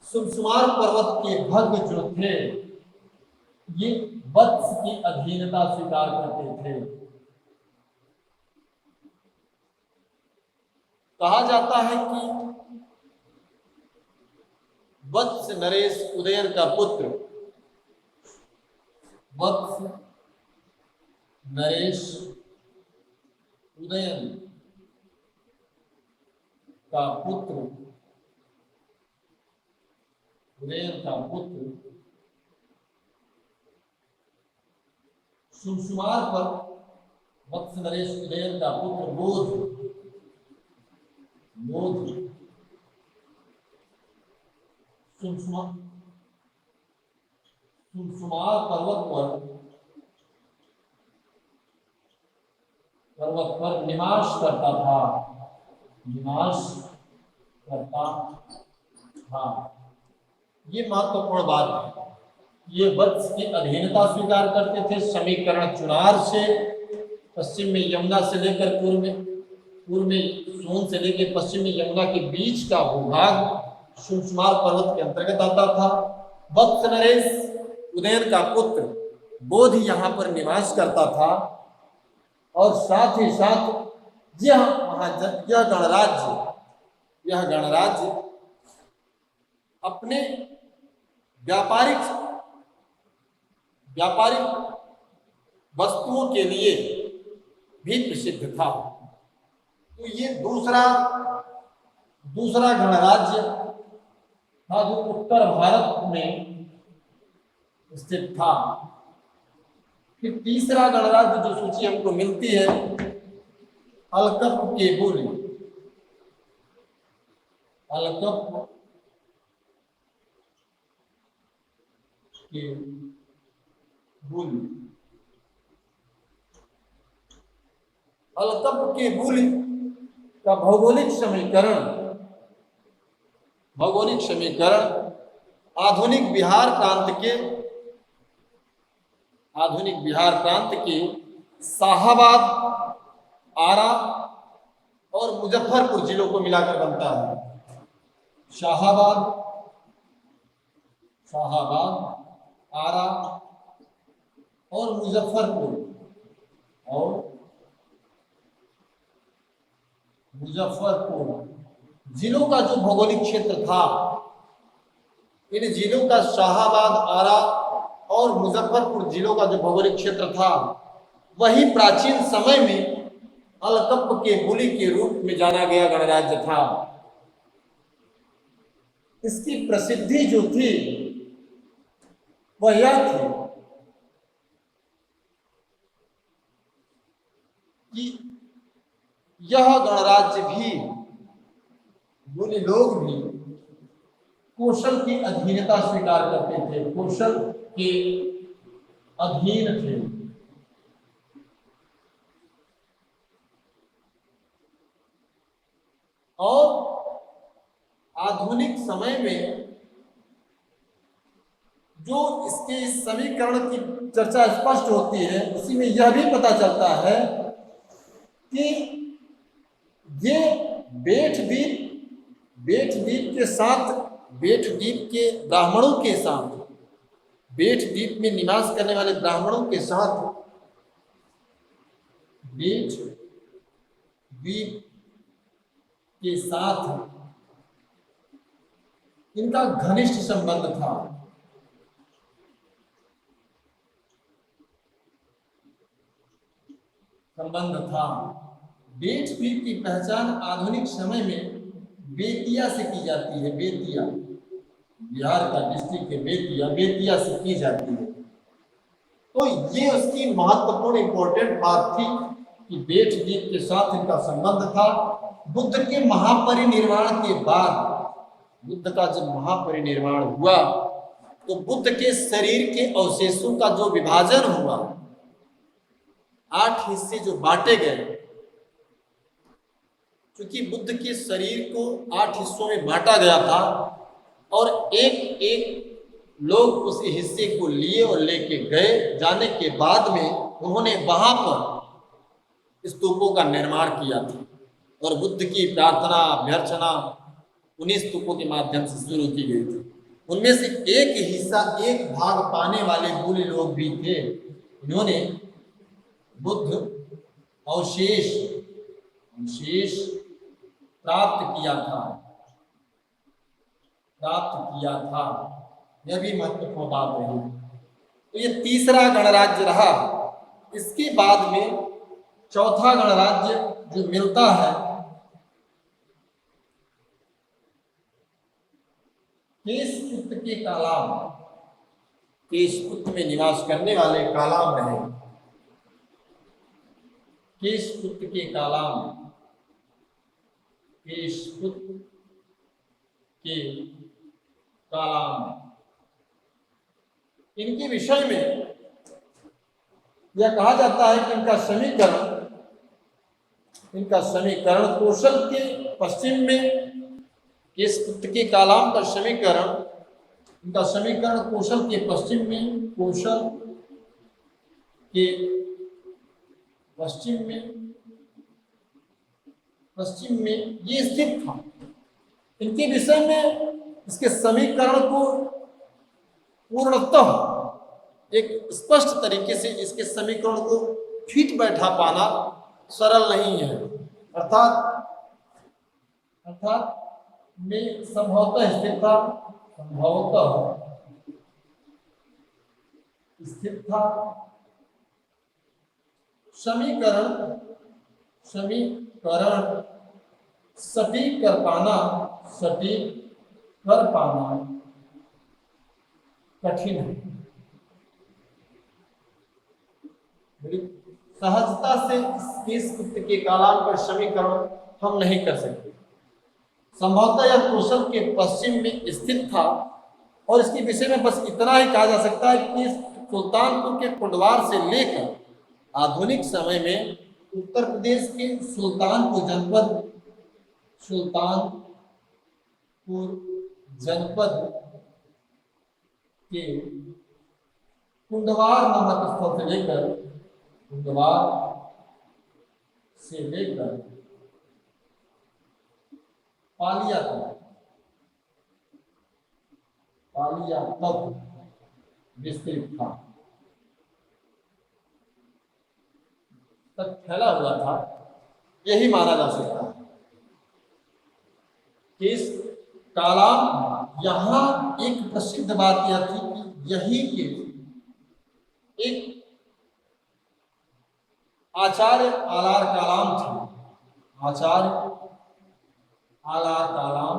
सुमसुमार पर्वत के भक्त जो थे, ये वत्स की अधीनता स्वीकार करते थे। कहा जाता है कि वत्स नरेश उदयन का पुत्र, वत्स नरेश उदयन का पुत्र, सुमसुमार पर वत्स नरेश उदयन का पुत्र बोध सुमसुमार पर्वत पर निवास करता था। ये महत्वपूर्ण बात है। ये वत्स की अधीनता स्वीकार करते थे। समीकरण चुनार से पश्चिम में यमुना से लेकर पूर्व में सोन से लेकर पश्चिम में यमुना के बीच का भूभाग सुषमाल पर्वत के अंतर्गत आता था। वत्स नरेश उदयन का पुत्र बोध यहाँ पर निवास करता था और साथ ही साथ यह गणराज्य अपने व्यापारिक वस्तुओं के लिए भी प्रसिद्ध था। तो ये दूसरा गणराज्य था जो उत्तर भारत में स्थित था। फिर तीसरा गणराज्य जो सूची हमको मिलती है Alkap cable. Alkap cable Alkap cable का भौगोलिक समीकरण आधुनिक बिहार प्रांत के शाहाबाद, आरा और मुजफ्फरपुर जिलों को मिलाकर बनता है। शाहाबाद, आरा और मुजफ्फरपुर जिलों का जो भौगोलिक क्षेत्र था, इन जिलों का शाहाबाद, आरा और मुजफ्फरपुर जिलों का जो भौगोलिक क्षेत्र था वही प्राचीन समय में अलकप केबुल के रूप में जाना गया गणराज्य था। इसकी प्रसिद्धि जो थी वह यह थी कि यह गणराज्य भी बुली लोग भी कौशल की अधीनता स्वीकार करते थे, कौशल के अधीन थे। और आधुनिक समय में जो इसके समीकरण की चर्चा स्पष्ट होती है उसी में यह भी पता चलता है कि ये बेट द्वीप के ब्राह्मणों के साथ, बेट द्वीप में निवास करने वाले ब्राह्मणों के साथ बेट द्वीप के साथ इनका घनिष्ठ संबंध था। बेट द्वीप की पहचान आधुनिक समय में बेतिया से की जाती है। बेतिया बिहार का डिस्ट्रिक्ट है, बेतिया से की जाती है। तो ये उसकी महत्वपूर्ण इंपॉर्टेंट बात थी कि बेट द्वीप के साथ इनका संबंध था। बुद्ध के महापरिनिर्वाण के बाद, बुद्ध का जब महापरिनिर्वाण हुआ तो बुद्ध के शरीर के अवशेषों का जो विभाजन हुआ, 8 हिस्से जो बांटे गए, क्योंकि बुद्ध के शरीर को 8 हिस्सों में बांटा गया था और एक एक लोग उस हिस्से को लिए और लेके गए। जाने के बाद में उन्होंने वहां पर स्तूपों का निर्माण किया था और बुद्ध की प्रार्थना अभ्यर्चना उन्हीं स्तूपों के माध्यम से शुरू की गई थी। उनमें से एक हिस्सा, एक भाग पाने वाले बुली लोग भी थे। इन्होंने बुद्ध अवशेष प्राप्त किया था। यह भी महत्वपूर्ण बात रही। तो ये तीसरा गणराज्य रहा। इसके बाद में चौथा गणराज्य जो मिलता है केशपुत्र के कालाम, केशपुत्र में निवास करने वाले कालाम रहे। केशपुत्र के कालाम, केशपुत्र के कालाम, इनके विषय में यह कहा जाता है कि इनका समीकरण कौशल के पश्चिम में, केशपुत्र के कालाम का समीकरण, इनका समीकरण कौशल के पश्चिम में ये स्थित था। इनके विषय में इसके समीकरण को पूर्णतः एक स्पष्ट तरीके से इसके समीकरण को फिट बैठा पाना सरल नहीं है। अर्थात में संभवतः स्थिर था समीकरण सटीक कर पाना कठिन है। सहजता से इस पुत्र के कालांतर पर समीकरण हम नहीं कर सकते। संभवतः यह कौशल के पश्चिम में स्थित था और इसके विषय में बस इतना ही कहा जा सकता है कि सुल्तानपुर के कुंडवार से लेकर आधुनिक समय में उत्तर प्रदेश के सुल्तानपुर जनपद के कुंडवार नामक स्थल से लेकर पालिया तक विस्तृत था, तक फैला हुआ था। यही माना जा सकता है कि इस कालाम यहाँ एक प्रसिद्ध बात यह थी कि यही के एक आचार्य आलार कालाम थे। आचार्य आलार कालाम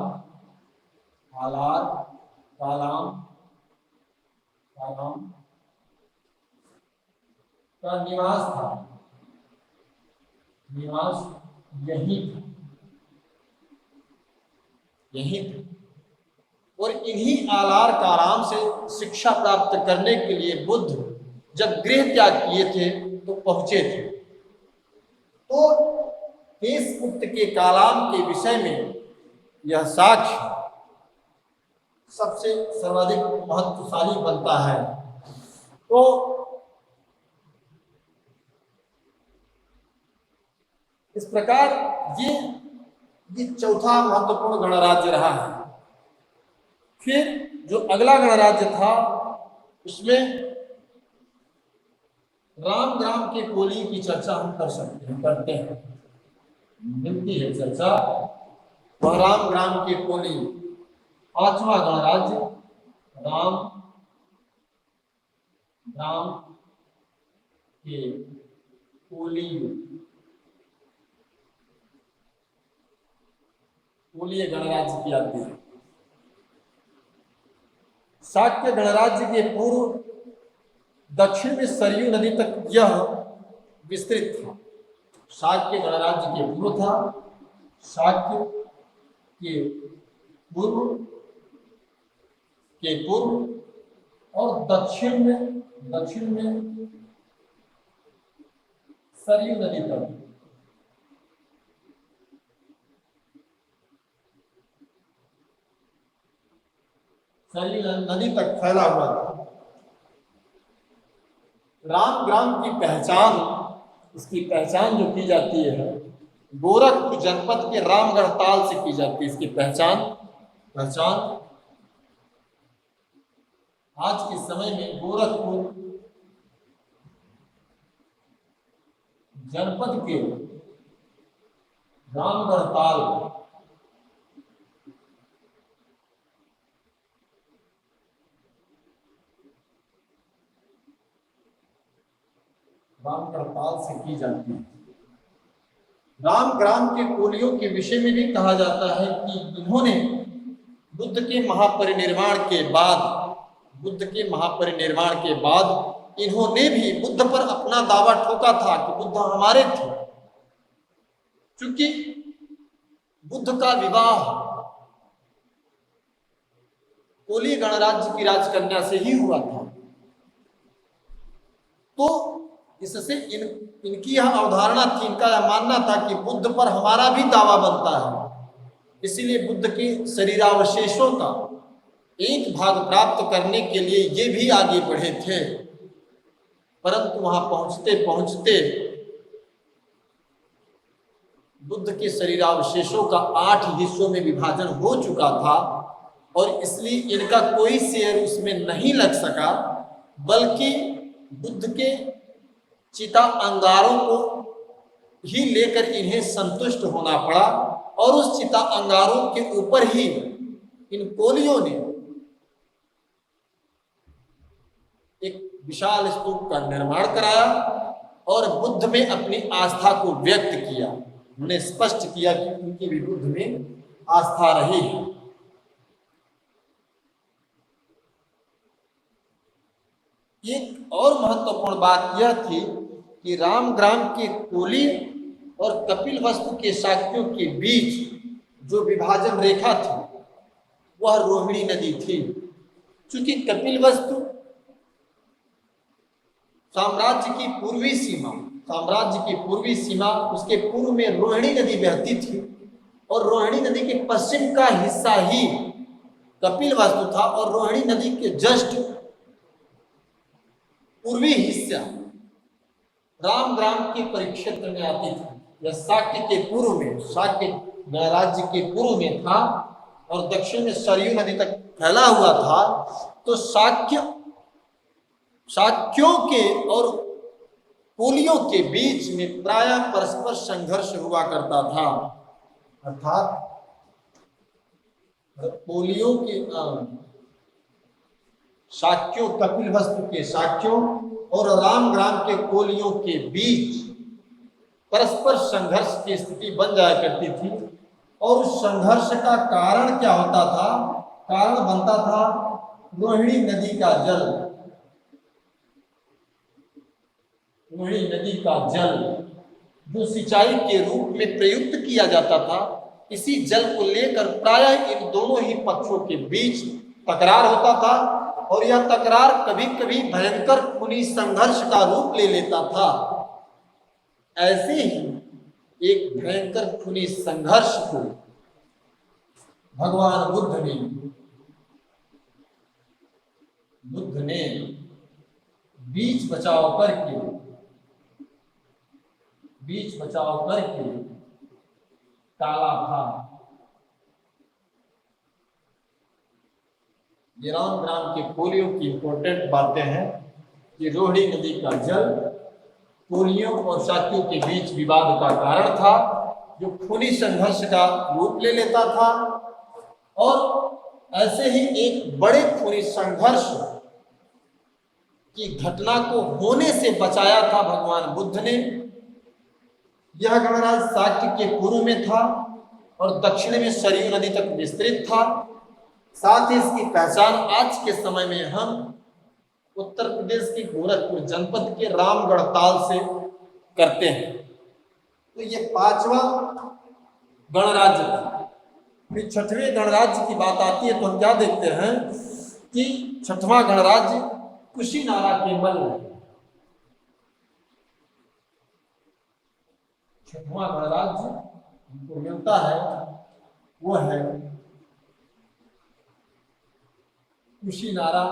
का निवास यही था और इन्हीं आलार कालाम से शिक्षा प्राप्त करने के लिए बुद्ध जब गृह त्याग किए थे तो पहुंचे थे। तो केशपुत्र के कालाम के विषय में यह साक्ष्य सबसे सर्वाधिक महत्वशाली बनता है। तो इस प्रकार ये चौथा महत्वपूर्ण गणराज्य रहा है। फिर जो अगला गणराज्य था उसमें रामग्राम के कोली की चर्चा हम करते हैं, मिलती है चर्चा। वह रामग्राम के कोली पांचवा गणराज्य राम के कोलीय गणराज्य की आती है। शाक्य गणराज्य के पूर्व दक्षिण में सरयू नदी तक यह विस्तृत था। शाक्य गणराज्य के पूर्व था, शाक्य के पूर्व और दक्षिण में सरयू नदी तक फैला हुआ था। रामग्राम की पहचान, इसकी पहचान जो की जाती है गोरखपुर जनपद के रामगढ़ ताल से की जाती है। इसकी पहचान आज के समय में गोरखपुर जनपद के रामगढ़ ताल से की जाती है। रामग्राम के कोलियों के विषय में भी कहा जाता है कि इन्होंने बुद्ध के महापरिनिर्वाण के बाद इन्होंने भी बुद्ध पर अपना दावा ठोका था कि बुद्ध हमारे थे। क्योंकि बुद्ध का विवाह कोली गणराज्य की राजकन्या से ही हुआ था। तो इससे इनकी यह अवधारणा थी, इनका यह मानना था कि बुद्ध पर हमारा भी दावा बनता है। इसीलिए बुद्ध के शरीरावशेषों का एक भाग प्राप्त करने के लिए ये भी आगे बढ़े थे, परंतु वहां पहुंचते बुद्ध के शरीरावशेषों का 8 हिस्सों में विभाजन हो चुका था और इसलिए इनका कोई शेर उसमें नहीं लग सका, बल्कि बुद्ध के चिता अंगारों को ही लेकर इन्हें संतुष्ट होना पड़ा और उस चिता अंगारों के ऊपर ही इन कोलियों ने एक विशाल स्तूप का निर्माण कराया और बुद्ध में अपनी आस्था को व्यक्त किया। उन्हें स्पष्ट किया कि उनकी भी बुद्ध में आस्था रही है। एक और महत्वपूर्ण बात यह थी कि रामग्राम के कोली और कपिलवस्तु के शाक्यों के बीच जो विभाजन रेखा थी वह रोहिणी नदी थी। चूंकि कपिलवस्तु साम्राज्य की पूर्वी सीमा उसके पूर्व में रोहिणी नदी बहती थी और रोहिणी नदी के पश्चिम का हिस्सा ही कपिलवस्तु था और रोहिणी नदी के जस्ट पूर्वी हिस्सा रामग्राम के परिक्षेत्र में आती थी। यह शाक्य गणराज्य के पूर्व में था और दक्षिण में सरयू नदी तक फैला हुआ था। तो शाक्यों के और कोलियों के बीच में प्रायः परस्पर संघर्ष हुआ करता था। अर्थात कोलियों के शाक्यों कपिलवस्तु के शाक्यों और रामग्राम के कोलियों के बीच परस्पर संघर्ष की स्थिति बन जाया करती थी। और उस संघर्ष का कारण क्या होता था? कारण बनता था रोहिणी नदी का जल। रोहिणी नदी का जल जो सिंचाई के रूप में प्रयुक्त किया जाता था, इसी जल को लेकर प्रायः इन दोनों ही पक्षों के बीच तकरार होता था और यह तकरार कभी कभी भयंकर खूनी संघर्ष का रूप ले लेता था। ऐसे ही एक भयंकर खूनी संघर्ष को भगवान बुद्ध ने बीच बचाव करके टाला था। ये रामग्राम के कोलियों की इंपॉर्टेंट बातें हैं कि रोहिणी नदी का जल कोलियों और शाक्यों के बीच विवाद का कारण था, जो खूनी संघर्ष का रूप ले लेता था। और ऐसे ही एक बड़े खूनी संघर्ष की घटना को होने से बचाया था भगवान बुद्ध ने। यह गणराज्य शाक्य के पूर्व में था और दक्षिण में सरयू नदी तक विस्तृत था। साथ ही इसकी पहचान आज के समय में हम उत्तर प्रदेश के गोरखपुर जनपद के रामगढ़ ताल से करते हैं। तो ये 5वां गणराज्य था। फिर 6वें गणराज्य की बात आती है तो हम क्या देखते हैं कि 6वां गणराज्य कुशीनारा के मल्ल। 6वां गणराज्य हमको मिलता है वो है कुशीनारा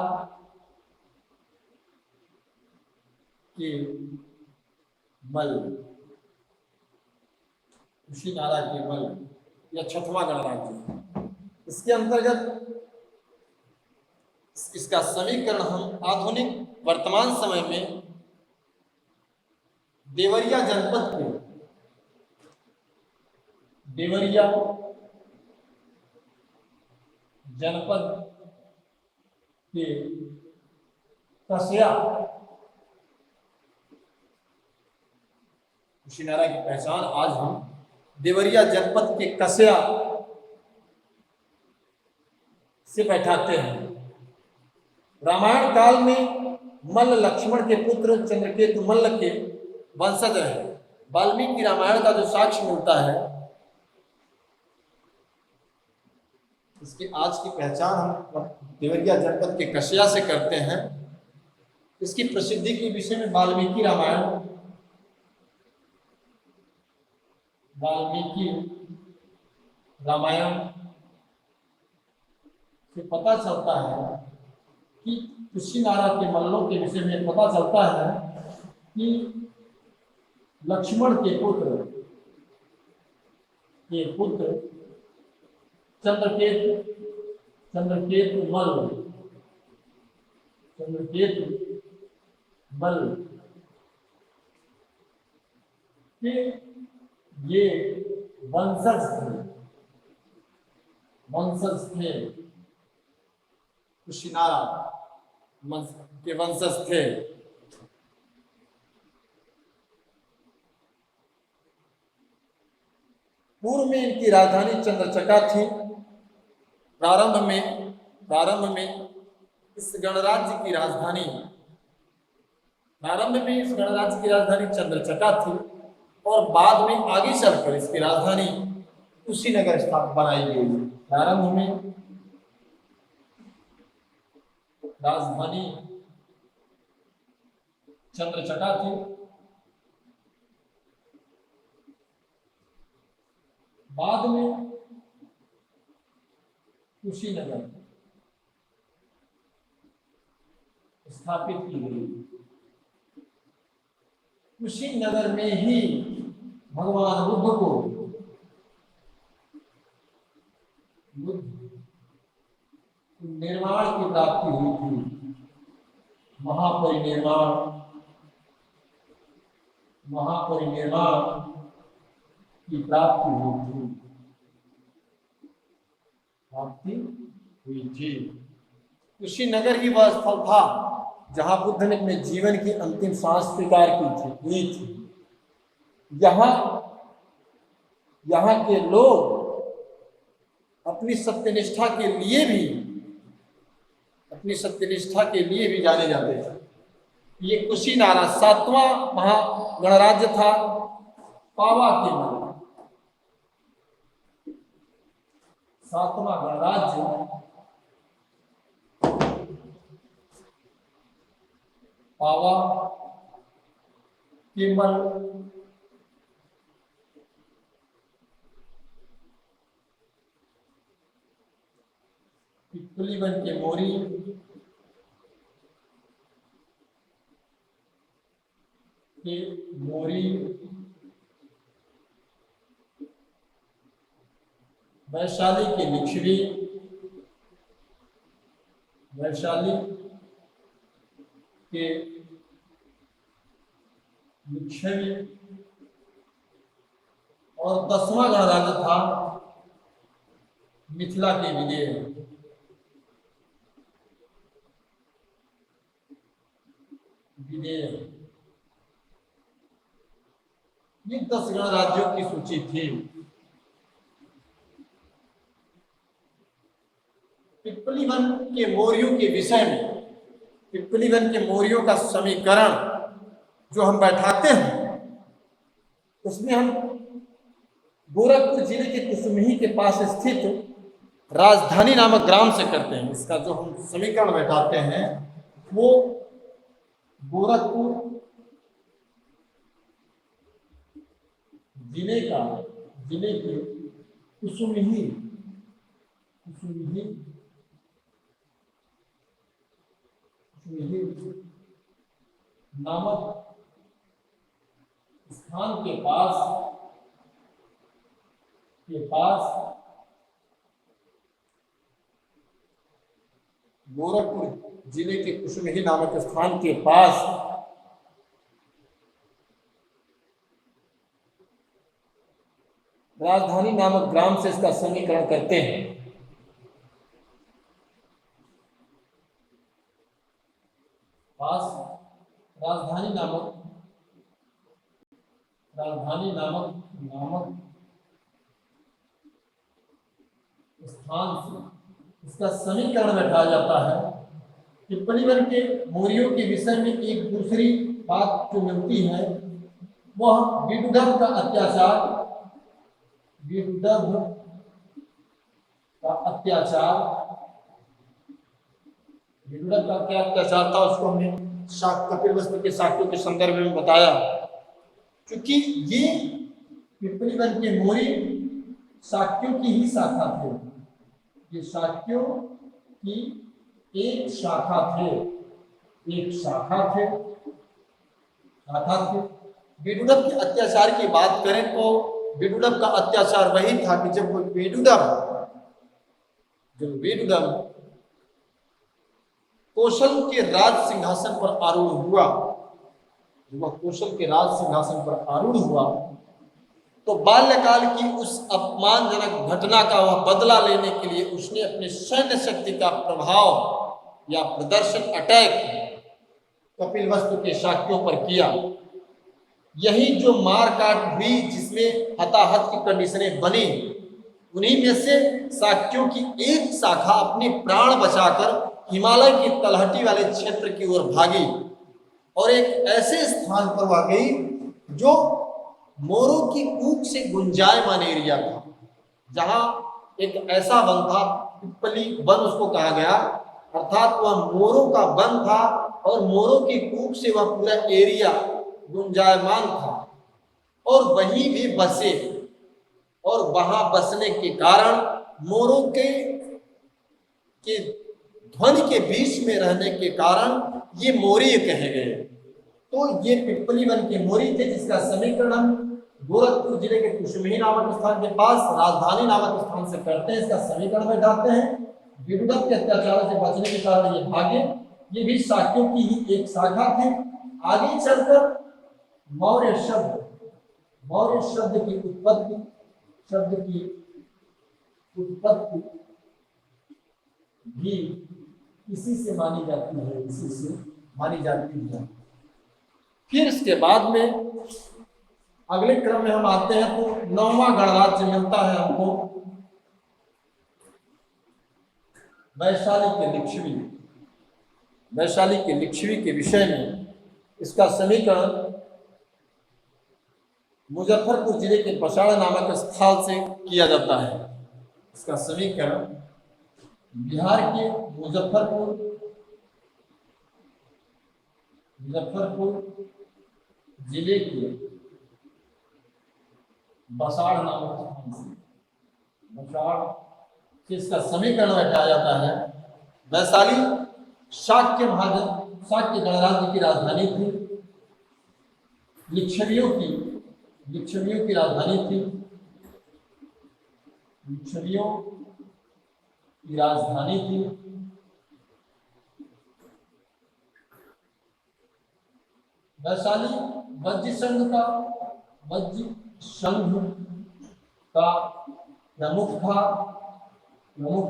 के मल्ल। कुशीनारा के मल्ल या 6वां गणराज्य। इसके अंतर्गत इसका समीकरण हम आधुनिक वर्तमान समय में देवरिया जनपद के कस्या, कुशीनारा की पहचान आज हम देवरिया जनपद के कस्या से बैठाते हैं। रामायण काल में मल्ल लक्ष्मण के पुत्र चंद्रकेतु मल्ल के वंशज है। वाल्मीकि रामायण का जो साक्ष्य मिलता है, इसकी आज की पहचान हम देवरिया जनपद के कस्या से करते हैं। इसकी प्रसिद्धि के विषय में वाल्मीकि रामायण से पता चलता है कि कुशीनारा के मल्लों के विषय में पता चलता है कि लक्ष्मण के पुत्र चंद्रकेतु चंद्रकेतु मल, चंद्रकेतु मल के ये वंशज थे, वंशज थे, कुशिनारा के वंशज थे। पूर्व में इनकी राजधानी चंद्रचका थी। प्रारंभ में इस गणराज्य की राजधानी, प्रारंभ में इस गणराज्य की राजधानी चंद्रचका थी और बाद में आगे चलकर इसकी राजधानी कुशीनगर स्थापित बनाई गई। प्रारंभ में राजधानी चंद्रचका थी, बाद में कुशीनगर स्थापित की गई। कुशीनगर में ही भगवान बुद्ध को निर्वाण की प्राप्ति हुई थी। महापरिनिर्वाण की प्राप्ति हुई थी। कुशीनगर ही वह स्थल था जहां बुद्ध ने अपने जीवन की अंतिम सांस स्वीकार हुई थी। यहाँ के लोग अपनी सत्यनिष्ठा के लिए भी जाने जाते थे। ये कुशीनारा 7वां महागणराज्य था पावा के मन। 7वां गणराज्य पावा केवल पिपलीवन के मोरी वैशाली के लिच्छवी, वैशाली के लिच्छवी और 10वां गणराज्य था मिथिला के विदेह। ये 10 गणराज्यों की सूची थी। पिपलीवन के मौर्यों के विषय में, पिपलीवन के मौर्यों का समीकरण जो हम बैठाते हैं उसमें हम गोरखपुर जिले के कुसुमही के पास स्थित राजधानी नामक ग्राम से करते हैं। इसका जो हम समीकरण बैठाते हैं वो गोरखपुर जिले के कुसुमही नामक स्थान के पास गोरखपुर जिले के कुसुमही नामक स्थान के पास राजधानी नामक ग्राम से इसका समीकरण करते हैं। राजधानी नामक स्थान से इसका समीकरण बैठाया जाता है। पिपलीवन के मौर्यों के विषय में एक दूसरी बात जो मिलती है वह विदुधव का अत्याचार, विदुधव का क्या अत्याचार था उसको हमने कपिलवस्तु के शाक्यों के संदर्भ में बताया। क्योंकि ये पिपलीवन के मौर्य शाक्यों की ही शाखा थे, ये शाक्यों की एक शाखा थे। विदुधव के अत्याचार की बात करें तो विदुधव का अत्याचार वही था कि जब विदुधव जब विदुदम कौशल के राज सिंहासन पर आरूढ़ हुआ, जब वह कौशल के राज सिंहासन पर आरूढ़ हुआ, तो बाल्यकाल की उस अपमानजनक घटना का वह बदला लेने के लिए उसने अपने सैन्य शक्ति का प्रभाव या प्रदर्शन अटैक कपिलवस्तु के शाक्यों पर किया। यही जो मारकाट हुई, जिसमें हताहत की कंडीशनें बनी, उन्हीं में से शाक्यों की एक शाखा अपने प्राण बचाकर हिमालय की तलहटी वाले क्षेत्र की ओर भागी और एक ऐसे स्थान पर वह गई जो मोरों की कूक से गुंजायमान एरिया था, जहां एक ऐसा वन था, पिपली वन उसको कहा गया, अर्थात वह मोरों का वन था और मोरों की कूक से वह पूरा एरिया गुंजायमान था और वहीं भी बसे। और वहां बसने के कारण मोरों के ध्वनि के बीच में रहने के कारण ये मोरी कहे गए। तो ये पिपली वन के मोरी थे, जिसका समीकरण हम गोरखपुर जिले के कुशमेही नामक स्थान के पास राजधानी नामक स्थान से करते हैं। इसका समीकरण में डालते हैं। विदुदम के अत्याचारों से बचने के कारण ये भागे। ये भी शाक्यों की ही एक शाखा थे। आगे चलकर मौर्य शब्द की उत्पत्ति भी इसी से मानी जाती है। फिर इसके बाद में अगले क्रम में हम आते हैं तो 9वां गणराज्य मिलता है हमको वैशाली के लिच्छवी के विषय में। इसका समीकरण मुजफ्फरपुर जिले के बसाड़ा नामक स्थल से किया जाता है। इसका समीकरण बिहार के मुजफ्फरपुर जिले के बसाड़ नामक स्थान से इसका समीकरण बैठाया जाता है। वैशाली शाक्य गणराज्य की राजधानी थी, लिच्छवियों की राजधानी थी। वैशाली वज्र संघ का प्रमुख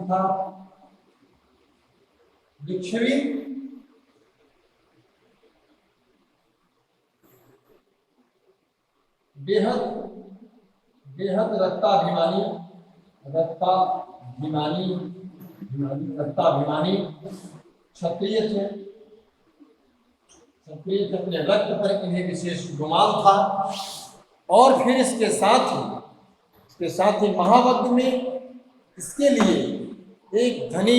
था। लिच्छवी बेहद रक्ताभिमानी क्षत्रिय थे। अपने रक्त पर इन्हें विशेष गुमान था। और फिर इसके साथ ही महावग्र में इसके लिए एक धनी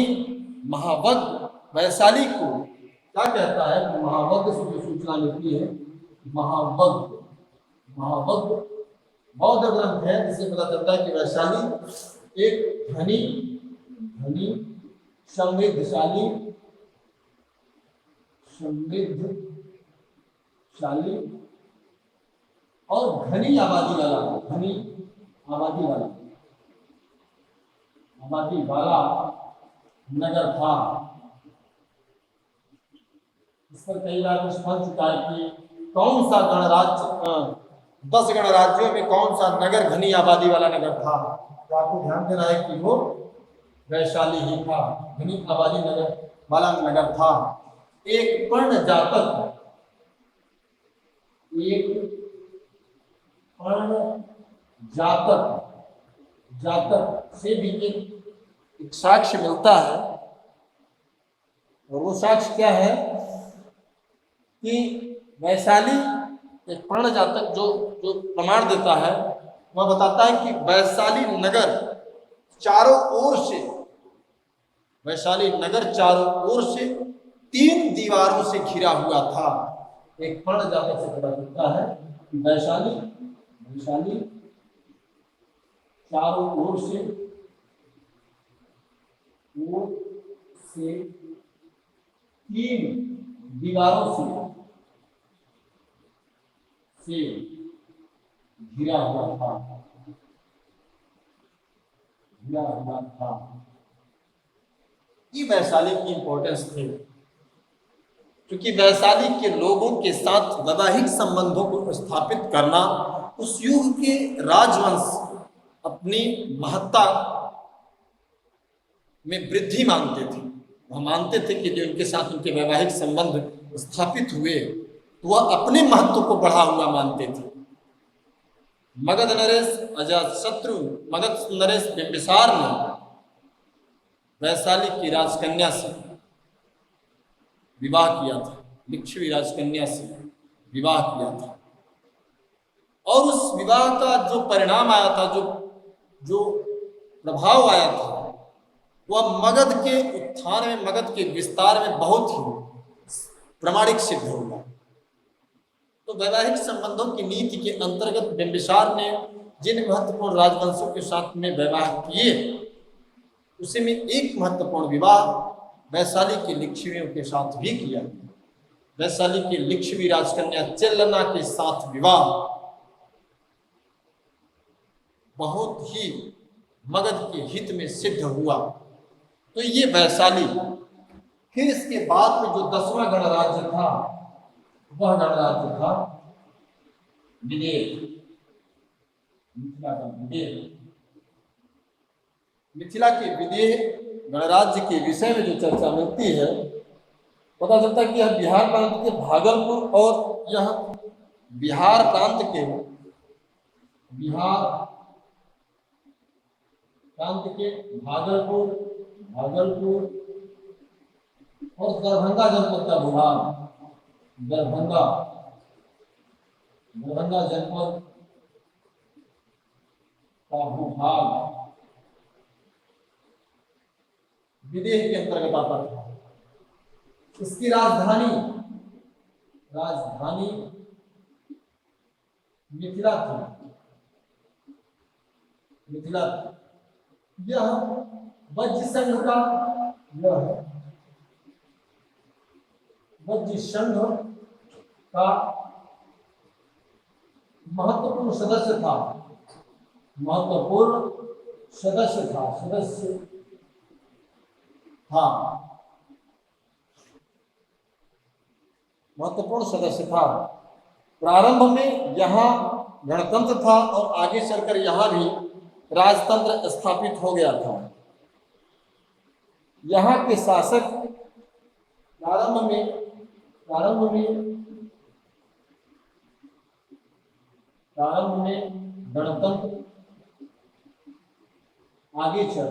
महावग्र वैशाली को क्या कहता है, महावग्र से जो सूचना मिलती है, महावग्र बौद्ध ग्रंथ है, जिससे पता चलता है कि वैशाली एक धनी समृद्धशाली और घनी आबादी वाला नगर था। इस पर कई बार कुछ बन चुका है कि कौन सा गणराज्य 10 गणराज्यों में कौन सा नगर घनी आबादी वाला नगर था। तो आपको ध्यान देना है कि वो वैशाली ही था, घनी आबादी वाला नगर था। एक पर्ण जातक से भी एक साक्ष्य मिलता है। और वो साक्ष्य क्या है कि वैशाली एक पर्ण जातक जो प्रमाण देता है, वह बताता है कि वैशाली नगर चारों ओर से 3 दीवारों से घिरा हुआ था। एक पर्ण जातक से पता चलता है कि वैशाली चारों ओर से 3 दीवारों से घिरा हुआ था। ये वैशाली की इंपॉर्टेंस थी, क्योंकि वैशाली के लोगों के साथ वैवाहिक संबंधों को स्थापित करना उस युग के राजवंश अपनी महत्ता में वृद्धि मानते थे। वह मानते थे कि जो उनके साथ उनके वैवाहिक संबंध स्थापित हुए तो वह अपने महत्व को बढ़ा हुआ मानते थे। मगध नरेश अजातशत्रु मगध नरेश बिंबिसार ने वैशाली की राजकन्या से विवाह किया था, लिच्छवी राजकन्या से विवाह किया था, और उस विवाह का जो परिणाम आया था, जो प्रभाव आया था, वह मगध के उत्थान में, मगध के विस्तार में बहुत ही प्रामाणिक सिद्ध हुआ। तो वैवाहिक संबंधों की नीति के अंतर्गत बिंबिसार ने जिन महत्वपूर्ण राजवंशों के साथ में विवाह किए, उसी में एक महत्वपूर्ण विवाह वैशाली की लिच्छवियों के साथ भी किया। वैशाली की लिच्छवी राजकन्या चेल्लना के साथ विवाह बहुत ही मगध के हित में सिद्ध हुआ। तो ये वैशाली, फिर इसके बाद में जो 10वां गणराज्य था वह गणराज्य था विदेह, मिथिला का विदेह। मिथिला के विदेह गणराज्य के विषय में जो चर्चा मिलती है, पता चलता है कि यह बिहार प्रांत के भागलपुर और यह बिहार प्रांत के भागलपुर और दरभंगा जनपद का भूभाग, दरभंगा जनपद का भूभाग विदेह के अंतर्गत आता था। इसकी राजधानी मिथिला थी। यह वज्र संघ का महत्वपूर्ण सदस्य था। प्रारंभ में यहाँ गणतंत्र था और आगे चलकर यहाँ भी राजतंत्र स्थापित हो गया था। यहाँ के शासक प्रारंभ में गणतंत्र, आगे चल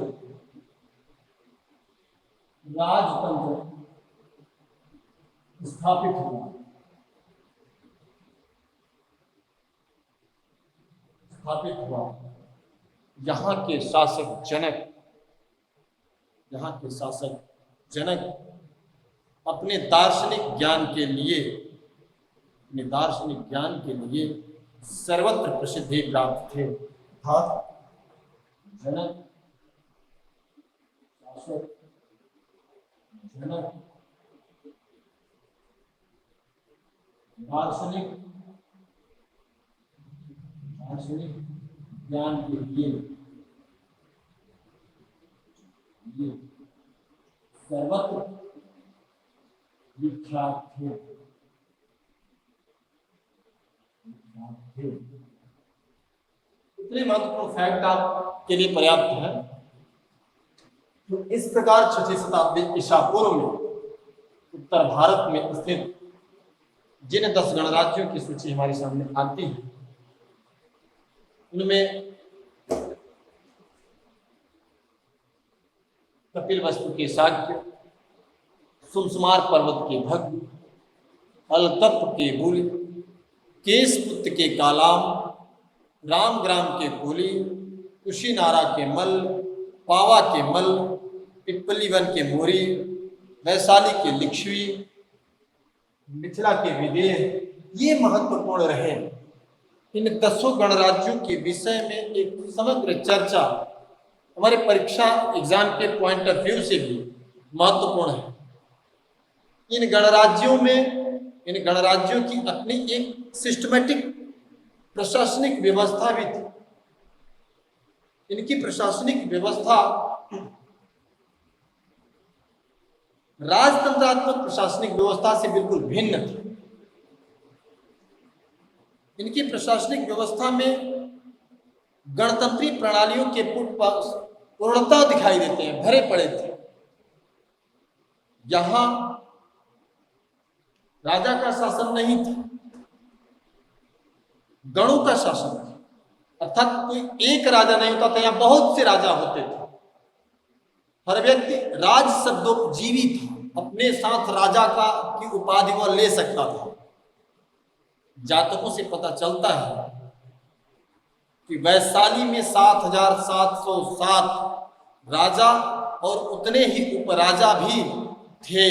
राजतंत्र स्थापित हुआ। यहाँ के शासक जनक अपने दार्शनिक ज्ञान के लिए सर्वत्र प्रसिद्धि प्राप्त थे। जनक दार्शनिक ज्ञान के लिए सर्वत्र विख्यात थे। इतने महत्वपूर्ण फैक्ट आपके लिए पर्याप्त है। तो इस प्रकार 6वीं शताब्दी ईसा पूर्व में उत्तर भारत में स्थित जिन 10 गणराज्यों की सूची हमारे सामने आती है, उनमें कपिलवस्तु के शाक्य, सुमसुमार पर्वत के भग्न, अलतप्त के बुल, केशपुत्र के कालाम, रामग्राम के कोली, कुशीनारा के मल, पावा के मल, पिपलीवन के मोरी, वैशाली के लिच्छवी, मिथिला के विदेह, ये महत्वपूर्ण रहे। इन 10 गणराज्यों के विषय में एक समग्र चर्चा हमारे परीक्षा एग्जाम के पॉइंट ऑफ व्यू से भी महत्वपूर्ण है। इन गणराज्यों की अपनी एक सिस्टमेटिक प्रशासनिक व्यवस्था भी थी। इनकी प्रशासनिक व्यवस्था राजतंत्रात्मक प्रशासनिक व्यवस्था से बिल्कुल भिन्न थी। इनकी प्रशासनिक व्यवस्था में गणतंत्री प्रणालियों के पूर्णता दिखाई देते हैं, भरे पड़े थे। यहां राजा का शासन नहीं था, गणों का शासन था, अर्थात कोई एक राजा नहीं होता था, यहां बहुत से राजा होते थे। हर व्यक्ति राज शब्दोपजीवी था, अपने साथ राजा की उपाधि वह ले सकता था। जातकों से पता चलता है कि वैशाली में 7,707 राजा और उतने ही उपराजा भी थे।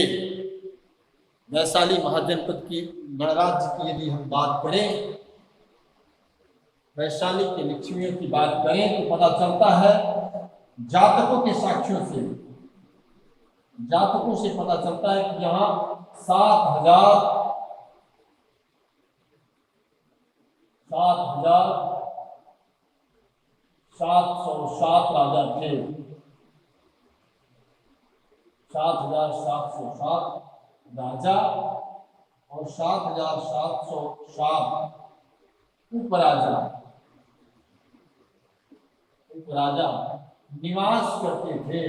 वैशाली महाजनपद की गणराज्य की यदि हम बात करें, वैशाली के लिच्छवियों की बात करें तो पता चलता है जातकों के साक्ष्यों से, जातकों से पता चलता है कि यहाँ 7,707 राजा थे। 7,707 राजा और 7,707 उपराजा निवास करते थे।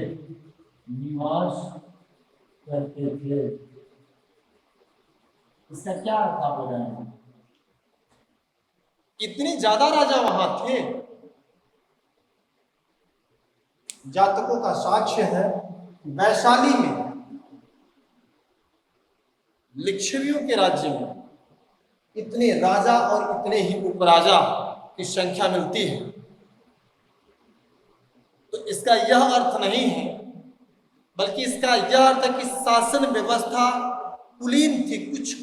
इसका क्या अर्थ आप लगाएंगे? इतने ज्यादा राजा वहां थे। जातकों का साक्ष्य है वैशाली में, लिच्छवियों के राज्य में इतने राजा और इतने ही उपराजा की संख्या मिलती है। तो इसका यह अर्थ नहीं है, बल्कि इसका यह अर्थ है कि शासन व्यवस्था कुलीन थी,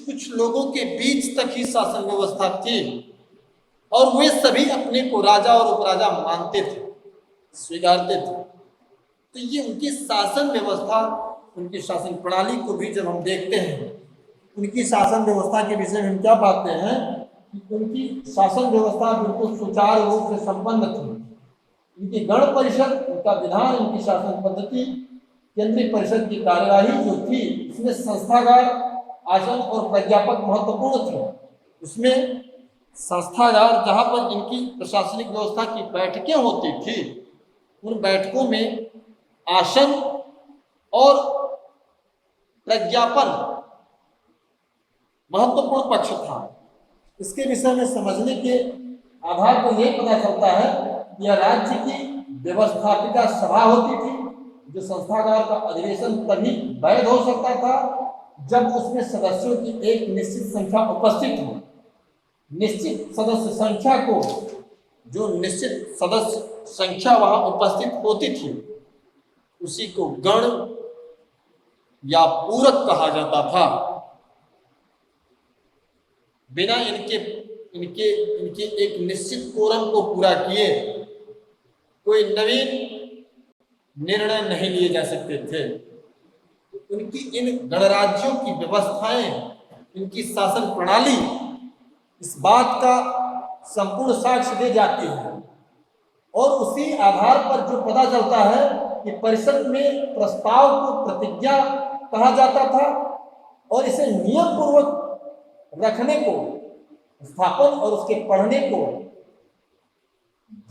कुछ लोगों के बीच तक ही शासन व्यवस्था थी और वे सभी अपने को राजा और उपराजा मानते थे, स्वीकारते थे। तो ये उनकी शासन व्यवस्था, उनकी शासन प्रणाली को भी जब हम देखते हैं, उनकी शासन व्यवस्था के विषय में हम क्या पाते हैं कि उनकी शासन व्यवस्था बिल्कुल सुचारू रूप से संपन्न थी। उनकी गण परिषद, उनका विधान, उनकी शासन पद्धति, केंद्रीय परिषद की कार्यवाही जो थी, इसमें संस्थागार, आसन और प्राध्यापक महत्वपूर्ण थे। उसमें संस्थागार, जहाँ पर इनकी प्रशासनिक व्यवस्था की बैठकें होती थी, उन बैठकों में आसन और प्रज्ञापन महत्वपूर्ण पक्ष था। इसके विषय में समझने के आधार पर यह पता चलता है कि यह राज्य की व्यवस्थापिका सभा होती थी, जो संस्थागार का अधिवेशन तभी वैध हो सकता था जब उसमें सदस्यों की एक निश्चित संख्या उपस्थित हो। निश्चित सदस्य संख्या को, जो निश्चित सदस्य संख्या वहां उपस्थित होती थी, उसी को गण या पूरक कहा जाता था। बिना इनके एक निश्चित कोरम को पूरा किए कोई नवीन निर्णय नहीं लिए जा सकते थे। उनकी इन गणराज्यों की व्यवस्थाएं, इनकी शासन प्रणाली इस बात का संपूर्ण साक्ष्य दे जाती है और उसी आधार पर जो पता चलता है कि परिषद में प्रस्ताव को प्रतिज्ञा कहा जाता था और इसे नियम पूर्वक रखने को, स्थापन और उसके पढ़ने को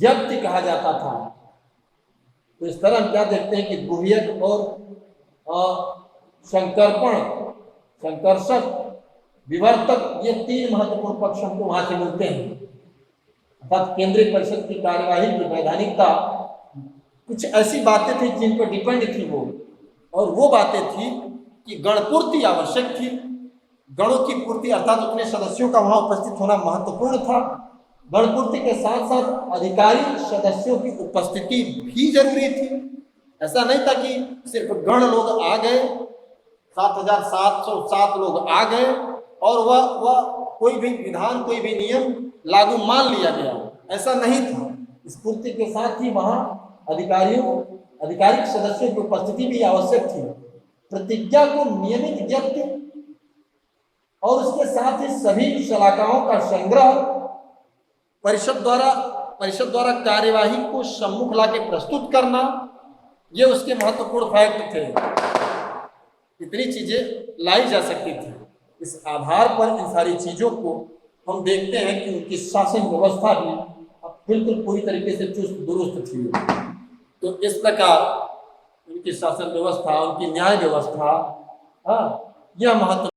जब्त कहा जाता था। तो इस तरह हम क्या देखते हैं कि गुह्यक और संकर्पण, संकर्षक, विवर्तक, ये तीन महत्वपूर्ण पक्ष हमको वहां से मिलते हैं। अर्थात केंद्रीय परिषद की कार्यवाही की वैधानिकता, कुछ ऐसी बातें थी जिन पर डिपेंड थी वो, और वो बातें थी कि गणपूर्ति आवश्यक थी। गणों की पूर्ति अर्थात उतने सदस्यों का वहां उपस्थित होना महत्वपूर्ण था। गणपूर्ति के साथ साथ अधिकारी सदस्यों की उपस्थिति भी जरूरी थी। ऐसा नहीं था कि सिर्फ गण लोग आ गए, 7,707 लोग आ गए और वह कोई भी विधान, कोई भी नियम लागू मान लिया गया, ऐसा नहीं था। इस पूर्ति के साथ ही वहां आधिकारिक सदस्यों की उपस्थिति भी आवश्यक थी। प्रतिज्ञा को नियमित जब्त और उसके साथ ही सभी शलाकाओं का संग्रह, परिषद द्वारा कार्यवाही को सम्मुख लाके प्रस्तुत करना, ये उसके महत्वपूर्ण फैक्ट थे। इतनी चीजें लाई जा सकती थी। इस आधार पर इन सारी चीजों को हम देखते हैं कि उनकी शासन व्यवस्था भी बिल्कुल पूरी तरीके से चुस्त दुरुस्त थी। तो इस प्रकार उनकी शासन व्यवस्था, उनकी न्याय व्यवस्था, हाँ, यह महत्व